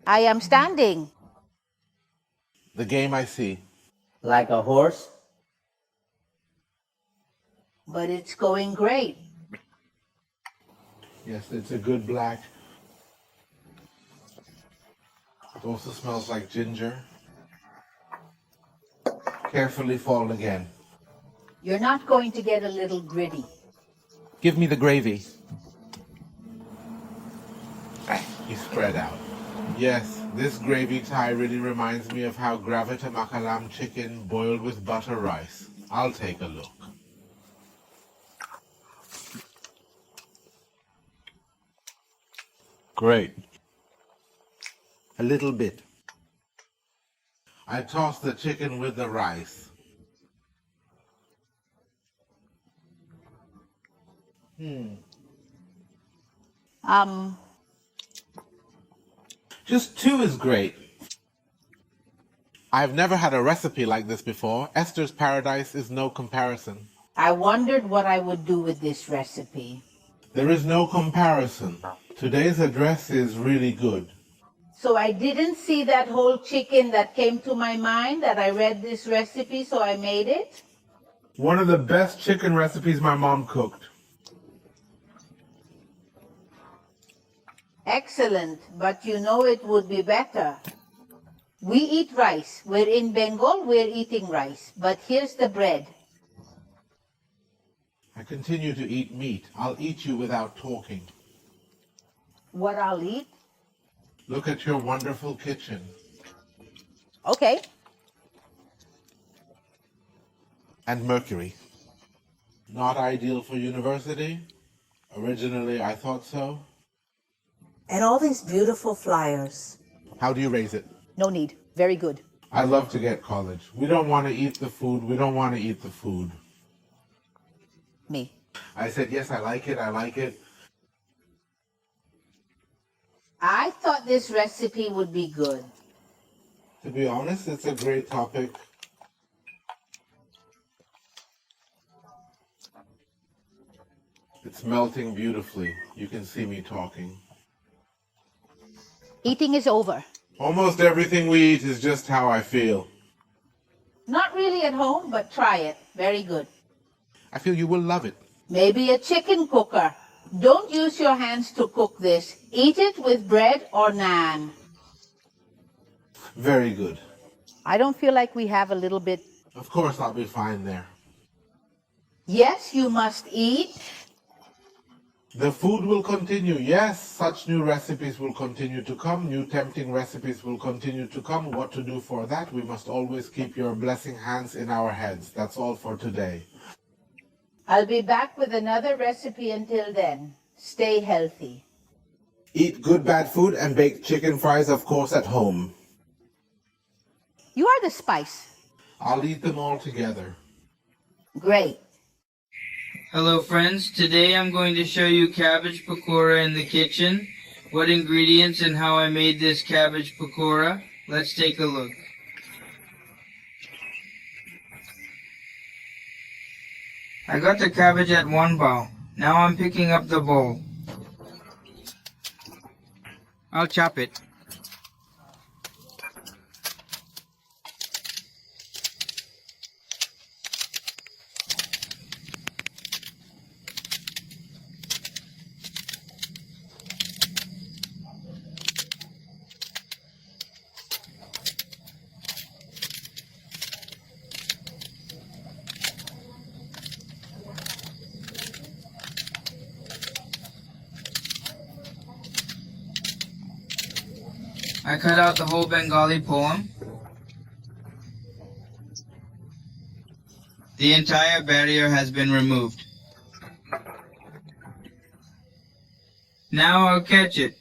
I am standing. The game I see. Like a horse? But it's going great. Yes, it's a good black. It also smells like ginger. Carefully fold again. You're not going to get a little gritty. Give me the gravy. You spread out. Yes, this gravy Thai really reminds me of how gravita makalam chicken boiled with butter rice. I'll take a look. Great. A little bit. I toss the chicken with the rice. Just two is great. I've never had a recipe like this before. Esther's Paradise is no comparison. I wondered what I would do with this recipe. There is no comparison. Today's address is really good. So I didn't see that whole chicken that came to my mind that I read this recipe, so I made it. One of the best chicken recipes my mom cooked. Excellent, but you know it would be better. We eat rice. We're in Bengal, we're eating rice. But here's the bread. I continue to eat meat. I'll eat you without talking. What I'll eat? Look at your wonderful kitchen. Okay. And mercury. Not ideal for university? Originally, I thought so. And all these beautiful flyers. How do you raise it? No need. Very good. I'd love to get college. We don't want to eat the food. We don't want to eat the food. Me. I said, yes, I like it. I like it. I thought this recipe would be good. To be honest, it's a great topic. It's melting beautifully. You can see me talking. Eating is over. Almost everything we eat is just how I feel. Not really at home, but try it. Very good. I feel you will love it. Maybe a chicken cooker. Don't use your hands to cook this. Eat it with bread or naan. Very good. I don't feel like we have a little bit. Of course, I'll be fine there. Yes, you must eat. The food will continue. Yes, such new recipes will continue to come. New tempting recipes will continue to come. What to do for that? We must always keep your blessing hands in our heads. That's all for today. I'll be back with another recipe until then. Stay healthy. Eat good bad food and bake chicken fries, of course, at home. You are the spice. I'll eat them all together. Great. Hello friends, today I'm going to show you cabbage pakora in the kitchen. What ingredients and how I made this cabbage pakora. Let's take a look. I got the cabbage at one bowl. Now I'm picking up the bowl. I'll chop it. I cut out the whole Bengali poem. The entire barrier has been removed. Now I'll catch it.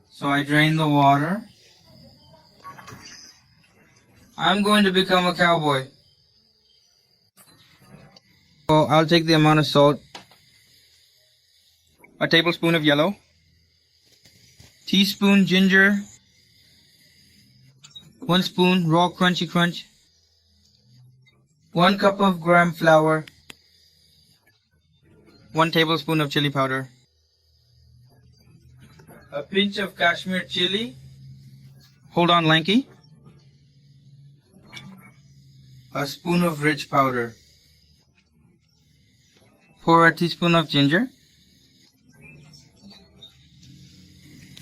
So I drain the water. I'm going to become a cowboy. So I'll take the amount of salt. A tablespoon of yellow. Teaspoon ginger. 1 spoon raw crunchy crunch. 1 cup of gram flour. 1 tablespoon of chili powder. A pinch of Kashmir chili. Hold on, Lanky. A spoon of rich powder. Pour a teaspoon of ginger.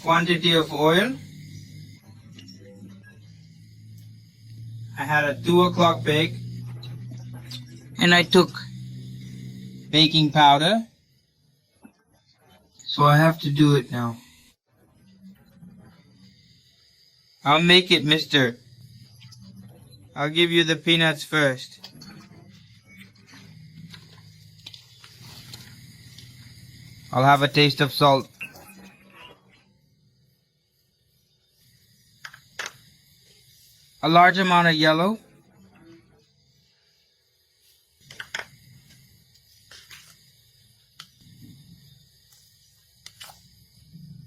Quantity of oil. I had a 2 o'clock bake and I took baking powder, so I have to do it now. I'll make it, mister. I'll give you the peanuts first. I'll have a taste of salt. A large amount of yellow.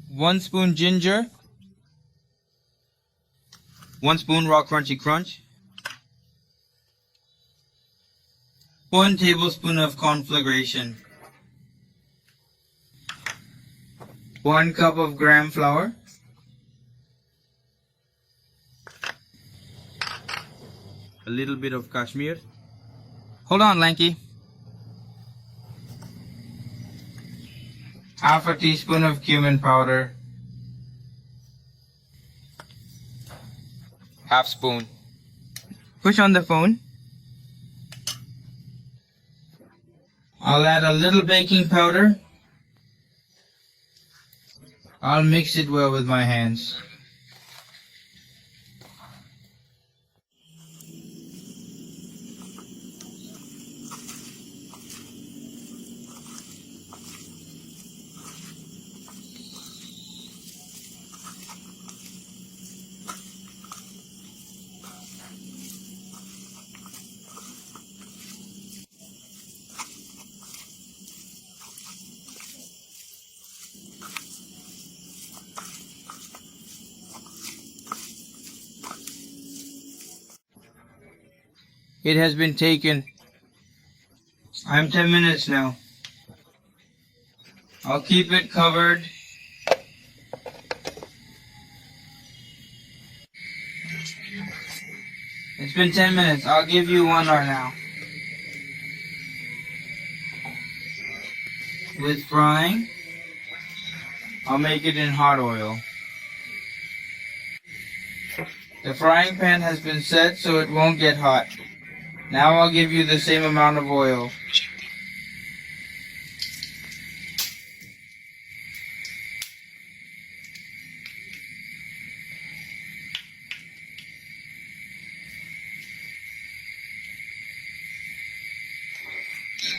One spoon ginger. 1 spoon raw crunchy crunch. 1 tablespoon of conflagration. 1 cup of gram flour. A little bit of Kashmir. Hold on, Lanky. Half a teaspoon of cumin powder. Half spoon. Push on the phone. I'll add a little baking powder. I'll mix it well with my hands. It has been taken. I'm 10 minutes now. I'll keep it covered. It's been 10 minutes. I'll give you 1 hour now. With frying, I'll make it in hot oil. The frying pan has been set so it won't get hot. Now I'll give you the same amount of oil.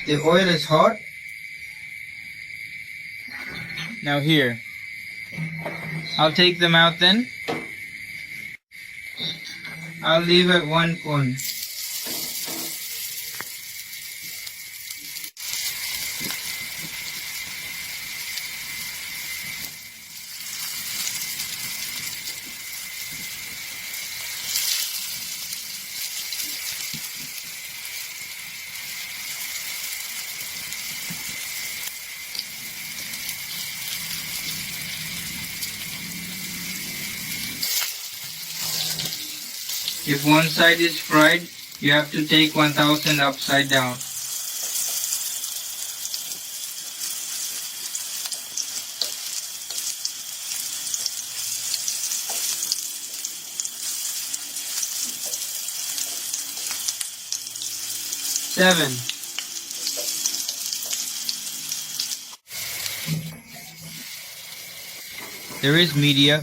The oil is hot. Now here. I'll take them out then. I'll leave at 1 spoon. If one side is fried, you have to take 1000 upside down. Seven. There is media.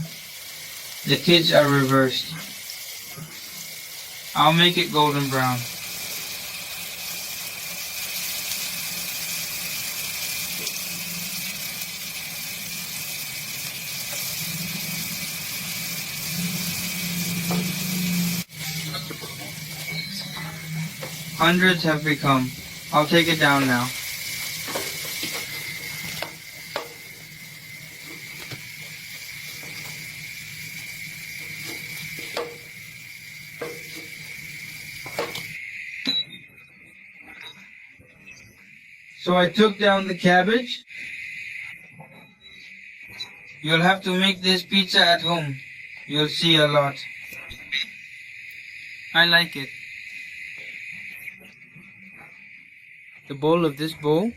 The kids are reversed. I'll make it golden brown. Hundreds have become. I'll take it down now. So I took down the cabbage. You'll have to make this pizza at home. You'll see a lot. I like it. The bowl of this bowl.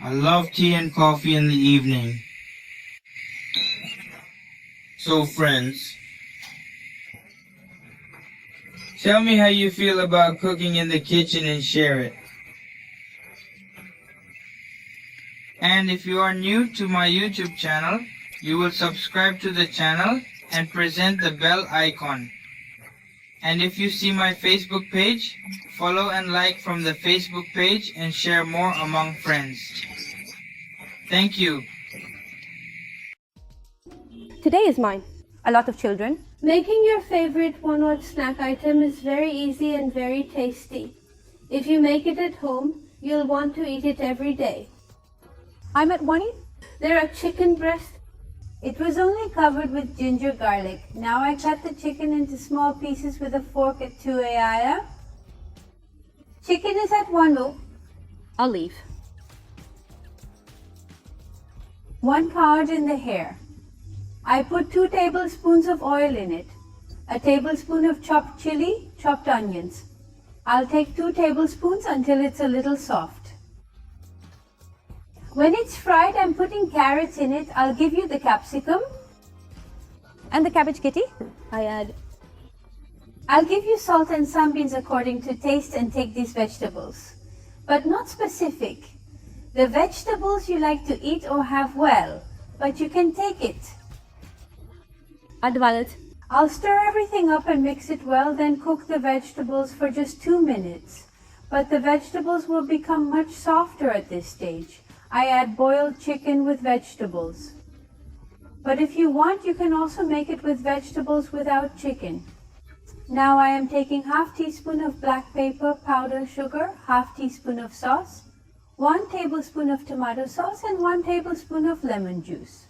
I love tea and coffee in the evening. So friends, tell me how you feel about cooking in the kitchen and share it. And if you are new to my YouTube channel, you will subscribe to the channel and present the bell icon. And if you see my Facebook page, follow and like from the Facebook page and share more among friends. Thank you. Today is mine. A lot of children. Making your favorite one-word snack item is very easy and very tasty. If you make it at home, you'll want to eat it every day. I'm at Wani. There are chicken breasts. It was only covered with ginger garlic. Now I cut the chicken into small pieces with a fork at 2 ayaya. Chicken is at 1 I'll leave. 1 card in the hair. I put 2 tablespoons of oil in it. A tablespoon of chopped chili, chopped onions. I'll take 2 tablespoons until it's a little soft. When it's fried, I'm putting carrots in it. I'll give you the capsicum. And the cabbage kitty. I'll give you salt and sunbeams according to taste and take these vegetables. But not specific. The vegetables you like to eat or have well, but you can take it. I'll stir everything up and mix it well, then cook the vegetables for just 2 minutes. But the vegetables will become much softer at this stage. I add boiled chicken with vegetables. But if you want, you can also make it with vegetables without chicken. Now I am taking ½ teaspoon of black pepper, powder sugar, ½ teaspoon of sauce, 1 tablespoon of tomato sauce, and 1 tablespoon of lemon juice.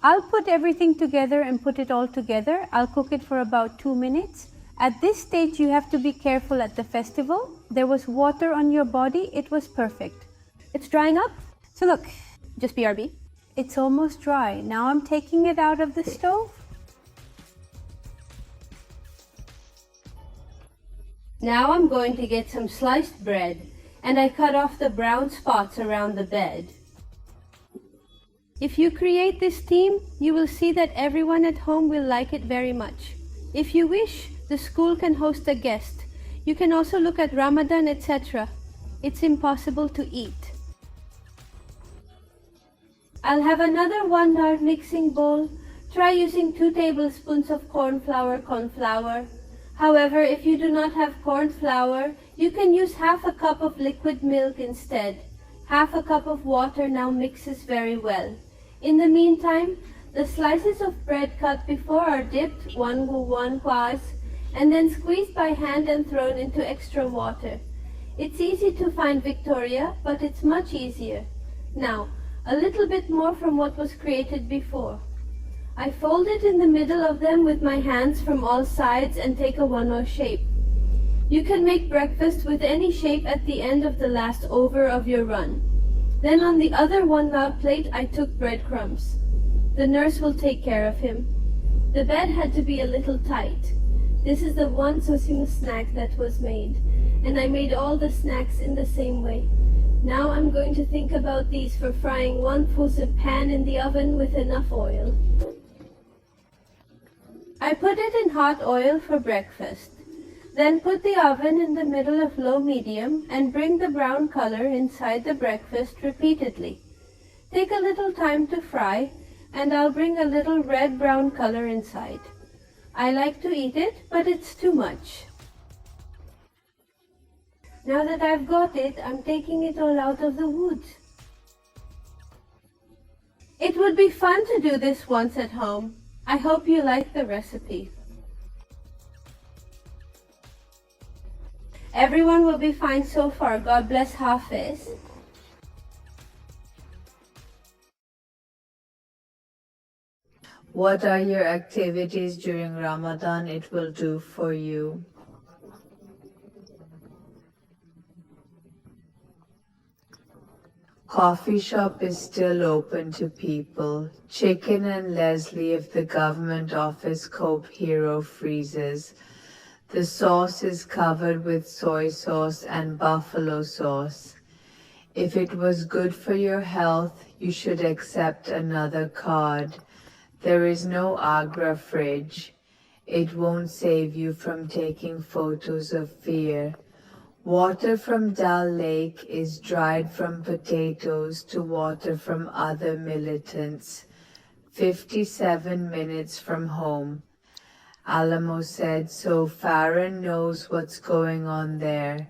I'll put everything together and put it all together. I'll cook it for about 2 minutes. At this stage, you have to be careful at the festival. There was water on your body. It was perfect. It's drying up. So look, just BRB. It's almost dry. Now I'm taking it out of the stove. Now I'm going to get some sliced bread, and I cut off the brown spots around the bed. If you create this theme, you will see that everyone at home will like it very much. If you wish, the school can host a guest. You can also look at Ramadan, etc. It's impossible to eat. I'll have another 1 large mixing bowl. Try using 2 tablespoons of corn flour. However, if you do not have corn flour, you can use ½ a cup of liquid milk instead. ½ a cup of water now mixes very well. In the meantime, the slices of bread cut before are dipped 1 kwas and then squeezed by hand and thrown into extra water. It's easy to find Victoria, but it's much easier. Now, a little bit more from what was created before. I fold it in the middle of them with my hands from all sides and take a 1 shape. You can make breakfast with any shape at the end of the last over of your run. Then on the other 1 plate, I took breadcrumbs. The nurse will take care of him. The bed had to be a little tight. This is the one Sosimo snack that was made, and I made all the snacks in the same way. Now I'm going to think about these for frying one fusen pan in the oven with enough oil. I put it in hot oil for breakfast. Then put the oven in the middle of low-medium and bring the brown color inside the breakfast repeatedly. Take a little time to fry, and I'll bring a little red-brown color inside. I like to eat it, but it's too much. Now that I've got it, I'm taking it all out of the wood. It would be fun to do this once at home. I hope you like the recipe. Everyone will be fine so far. God bless Hafiz. What are your activities during Ramadan? It will do for you. Coffee shop is still open to people. Chicken and Leslie if the government office Cope Hero freezes. The sauce is covered with soy sauce and buffalo sauce. If it was good for your health, you should accept another card. There is no Agra fridge. It won't save you from taking photos of fear. Water from Dal Lake is dried from potatoes to water from other militants. 57 minutes from home. Alamo said, so Farron knows what's going on there.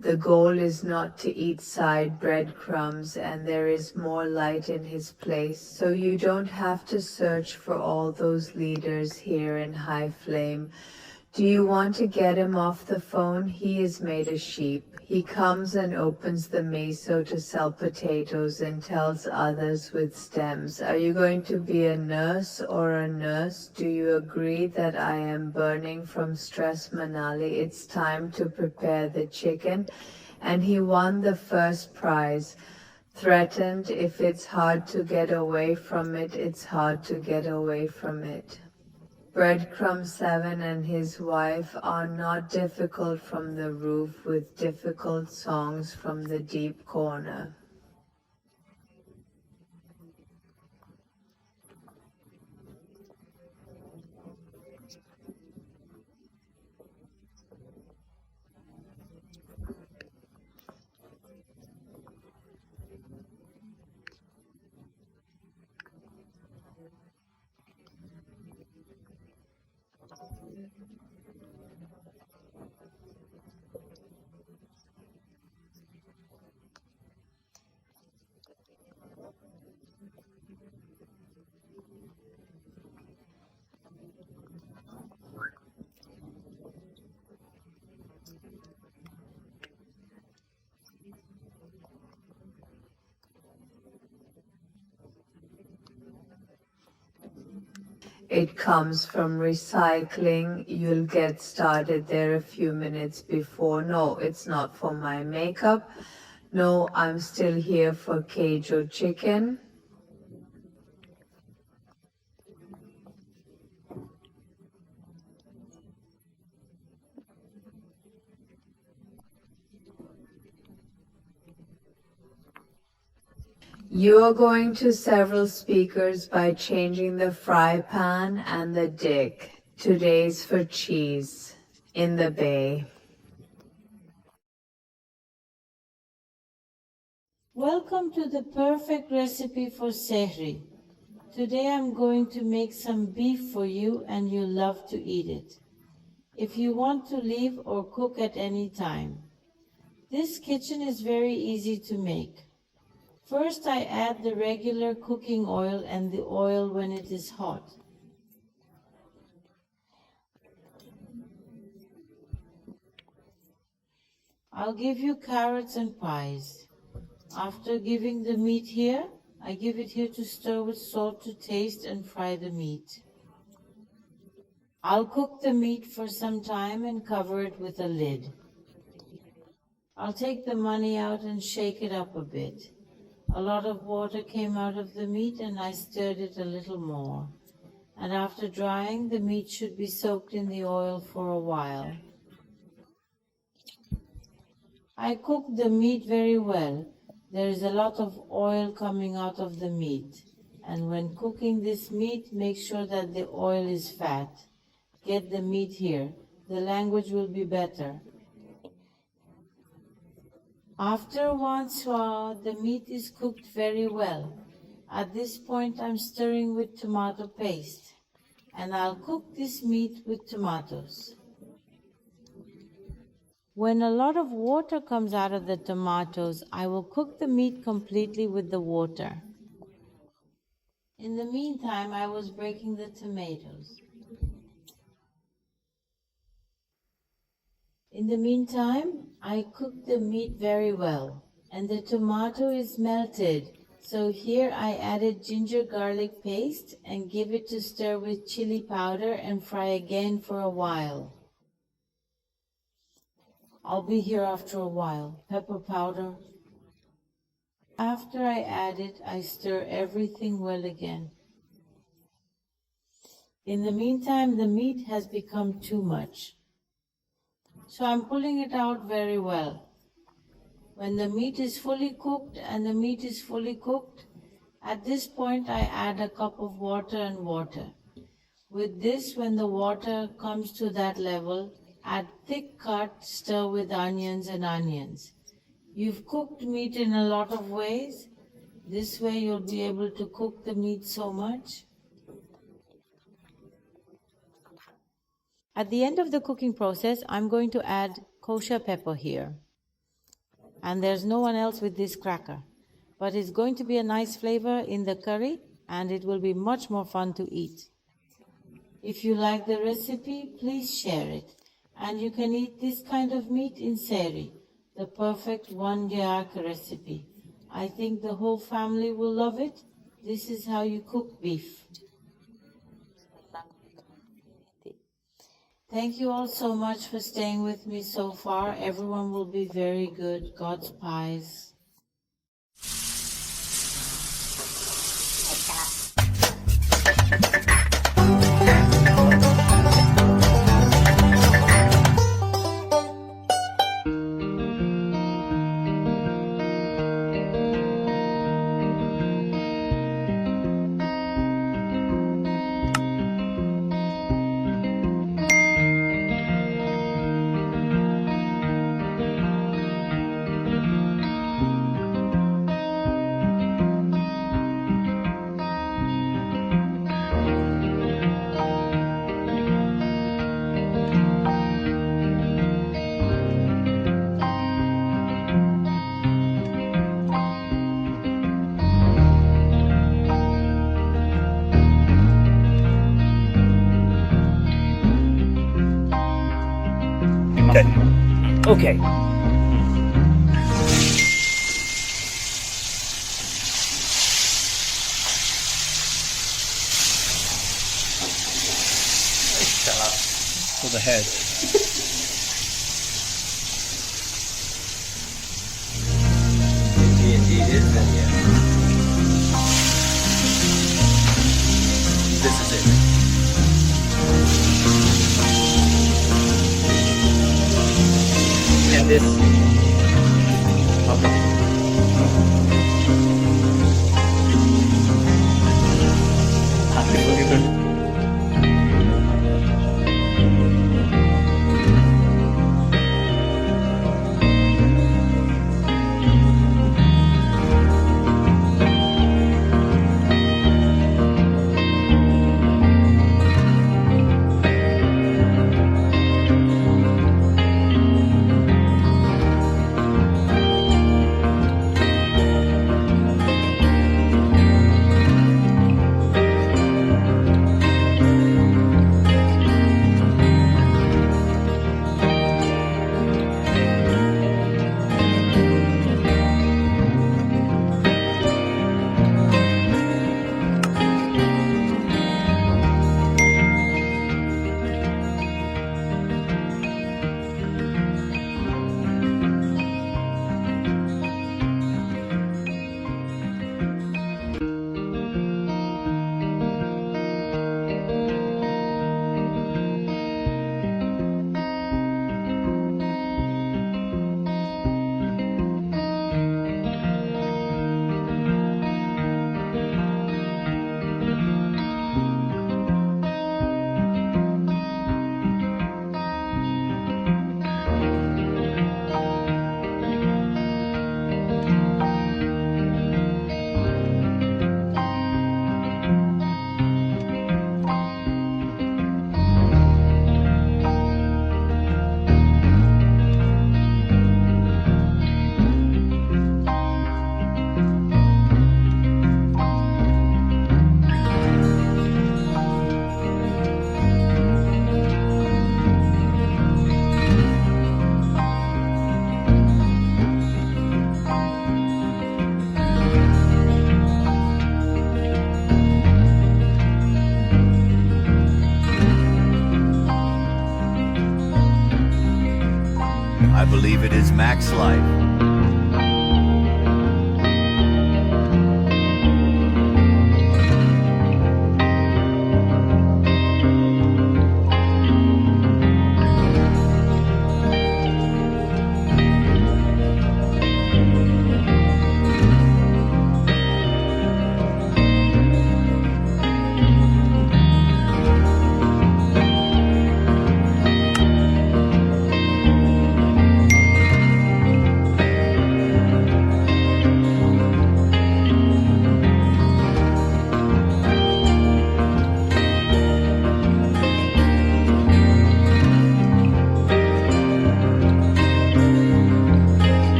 The goal is not to eat side breadcrumbs, and there is more light in his place, so you don't have to search for all those leaders here in High Flame. Do you want to get him off the phone? He is made a sheep. He comes and opens the meso to sell potatoes and tells others with stems. Are you going to be a nurse or a nurse? Do you agree that I am burning from stress, Manali? It's time to prepare the chicken. And he won the first prize. Threatened, if it's hard to get away from it, it's hard to get away from it. Breadcrumb 7 and his wife are not difficult from the roof with difficult songs from the deep corner. It comes from recycling. You'll get started there a few minutes before. No, it's not for my makeup. No, I'm still here for Keijo chicken. You are going to several speakers by changing the fry pan and the dick. Today's for cheese in the bay. Welcome to the perfect recipe for Sehri. Today I'm going to make some beef for you and you'll love to eat it. If you want to leave or cook at any time. This kitchen is very easy to make. First, I add the regular cooking oil and the oil when it is hot. I'll give you carrots and pies. After giving the meat here, I give it here to stir with salt to taste and fry the meat. I'll cook the meat for some time and cover it with a lid. I'll take the money out and shake it up a bit. A lot of water came out of the meat and I stirred it a little more. and after drying, the meat should be soaked in the oil for a while. I cook the meat very well. There is a lot of oil coming out of the meat, and when cooking this meat, make sure that the oil is fat. Get the meat here. The language will be better. After once the meat is cooked very well. At this point, I'm stirring with tomato paste, and I'll cook this meat with tomatoes. When a lot of water comes out of the tomatoes, I will cook the meat completely with the water. In the meantime, I was breaking the tomatoes. In the meantime, I cook the meat very well, and the tomato is melted. So here I added ginger garlic paste and give it to stir with chili powder and fry again for a while. I'll be here after a while. Pepper powder. After I add it, I stir everything well again. In the meantime, the meat has become too much, so I'm pulling it out very well. When the meat is fully cooked, at this point I add a cup of water and water. With this, when the water comes to that level, add thick cut, stir with onions and onions. You've cooked meat in a lot of ways. This way you'll be able to cook the meat so much. At the end of the cooking process, I'm going to add kosher pepper here. And there's no one else with this cracker. But it's going to be a nice flavor in the curry, and it will be much more fun to eat. If you like the recipe, please share it. And you can eat this kind of meat in sehri, the perfect one-diyak recipe. I think the whole family will love it. This is how you cook beef. Thank you all so much for staying with me so far. Everyone will be very good. God's pies. Okay. For the head. Indeed is India. This is it. And this. I believe it is Max Life.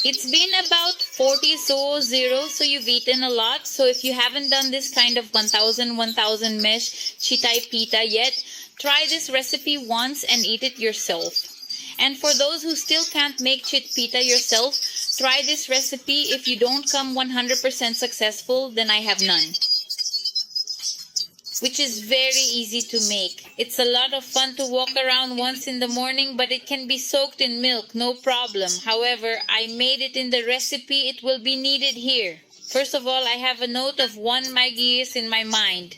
It's been about 40 so you've eaten a lot. So if you haven't done this kind of 1000 mesh chitai pita yet, try this recipe once and eat it yourself. And for those who still can't make chit pita yourself, try this recipe. If you don't come 100% successful, then I have none. Which is very easy to make. It's a lot of fun to walk around once in the morning, but it can be soaked in milk, no problem. However, I made it in the recipe. It will be needed here. First of all, I have a note of 1 magis in my mind.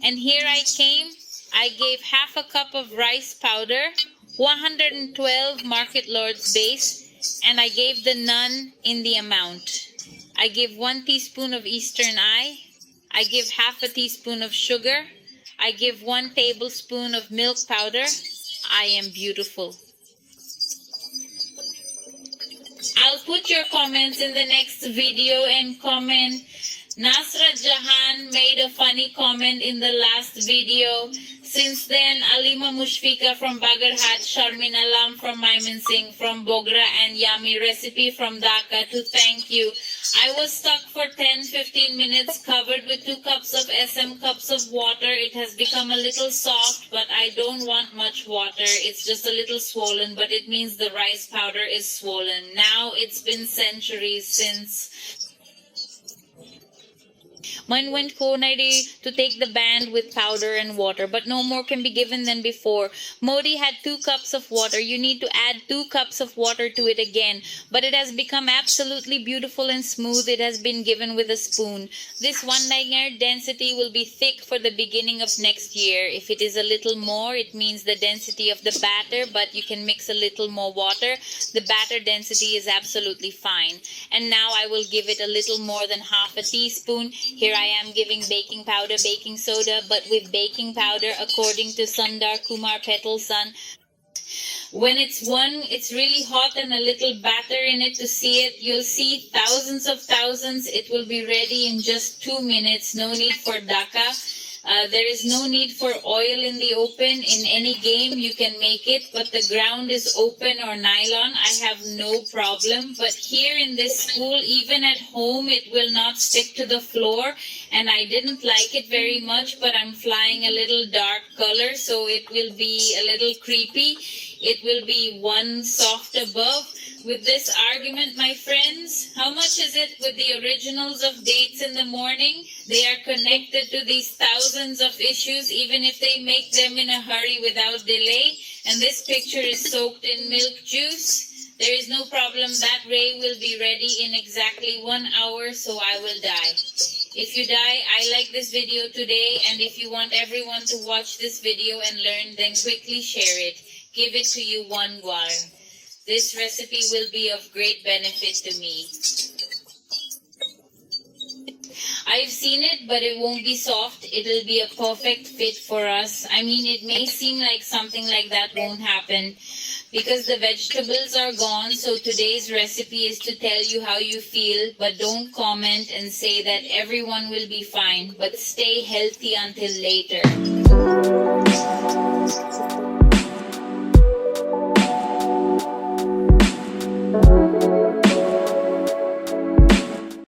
And here I came. I gave half a cup of rice powder, 112 Market Lord's base, and I gave the none in the amount. I give 1 teaspoon of Eastern Eye. I give half a teaspoon of sugar. I give 1 tablespoon of milk powder. I am beautiful. I'll put your comments in the next video and comment. Nasrat Jahan made a funny comment in the last video. Since then, Alima Mushfika from Bagarhat, Sharmin Alam from Mymensingh, from Bogra, and Yummy Recipe from Dhaka to thank you. I was stuck for 10-15 minutes covered with 2 cups of SM cups of water. It has become a little soft, but I don't want much water. It's just a little swollen, but it means the rice powder is swollen. Now it's been centuries since mine went Konari to take the band with powder and water, but no more can be given than before. Modi had 2 cups of water. You need to add 2 cups of water to it again. But it has become absolutely beautiful and smooth. It has been given with a spoon. This 1 layer density will be thick for the beginning of next year. If it is a little more, it means the density of the batter, but you can mix a little more water. The batter density is absolutely fine. And now I will give it a little more than half a teaspoon. Here I am giving baking powder, baking soda, but with baking powder according to Sundar Kumar Petal Sun. When it's really hot and a little batter in it to see it. You'll see thousands of thousands. It will be ready in just 2 minutes. No need for dhaka. There is no need for oil in the open. In any game you can make it, but the ground is open or nylon. I have no problem. But here in this school, even at home, it will not stick to the floor. And I didn't like it very much, but I'm flying a little dark color, so it will be a little creepy. It will be 1 soft above. With this argument, my friends, how much is it with the originals of dates in the morning? They are connected to these thousands of issues, even if they make them in a hurry without delay. And this picture is soaked in milk juice. There is no problem. That ray will be ready in exactly 1 hour, so I will die. If you die, I like this video today, and if you want everyone to watch this video and learn, then quickly share it. Give it to you 1 gwar. This recipe will be of great benefit to me. I've seen it, but it won't be soft. It'll be a perfect fit for us. I mean, it may seem like something like that won't happen because the vegetables are gone. So today's recipe is to tell you how you feel, but don't comment and say that everyone will be fine, but stay healthy until later.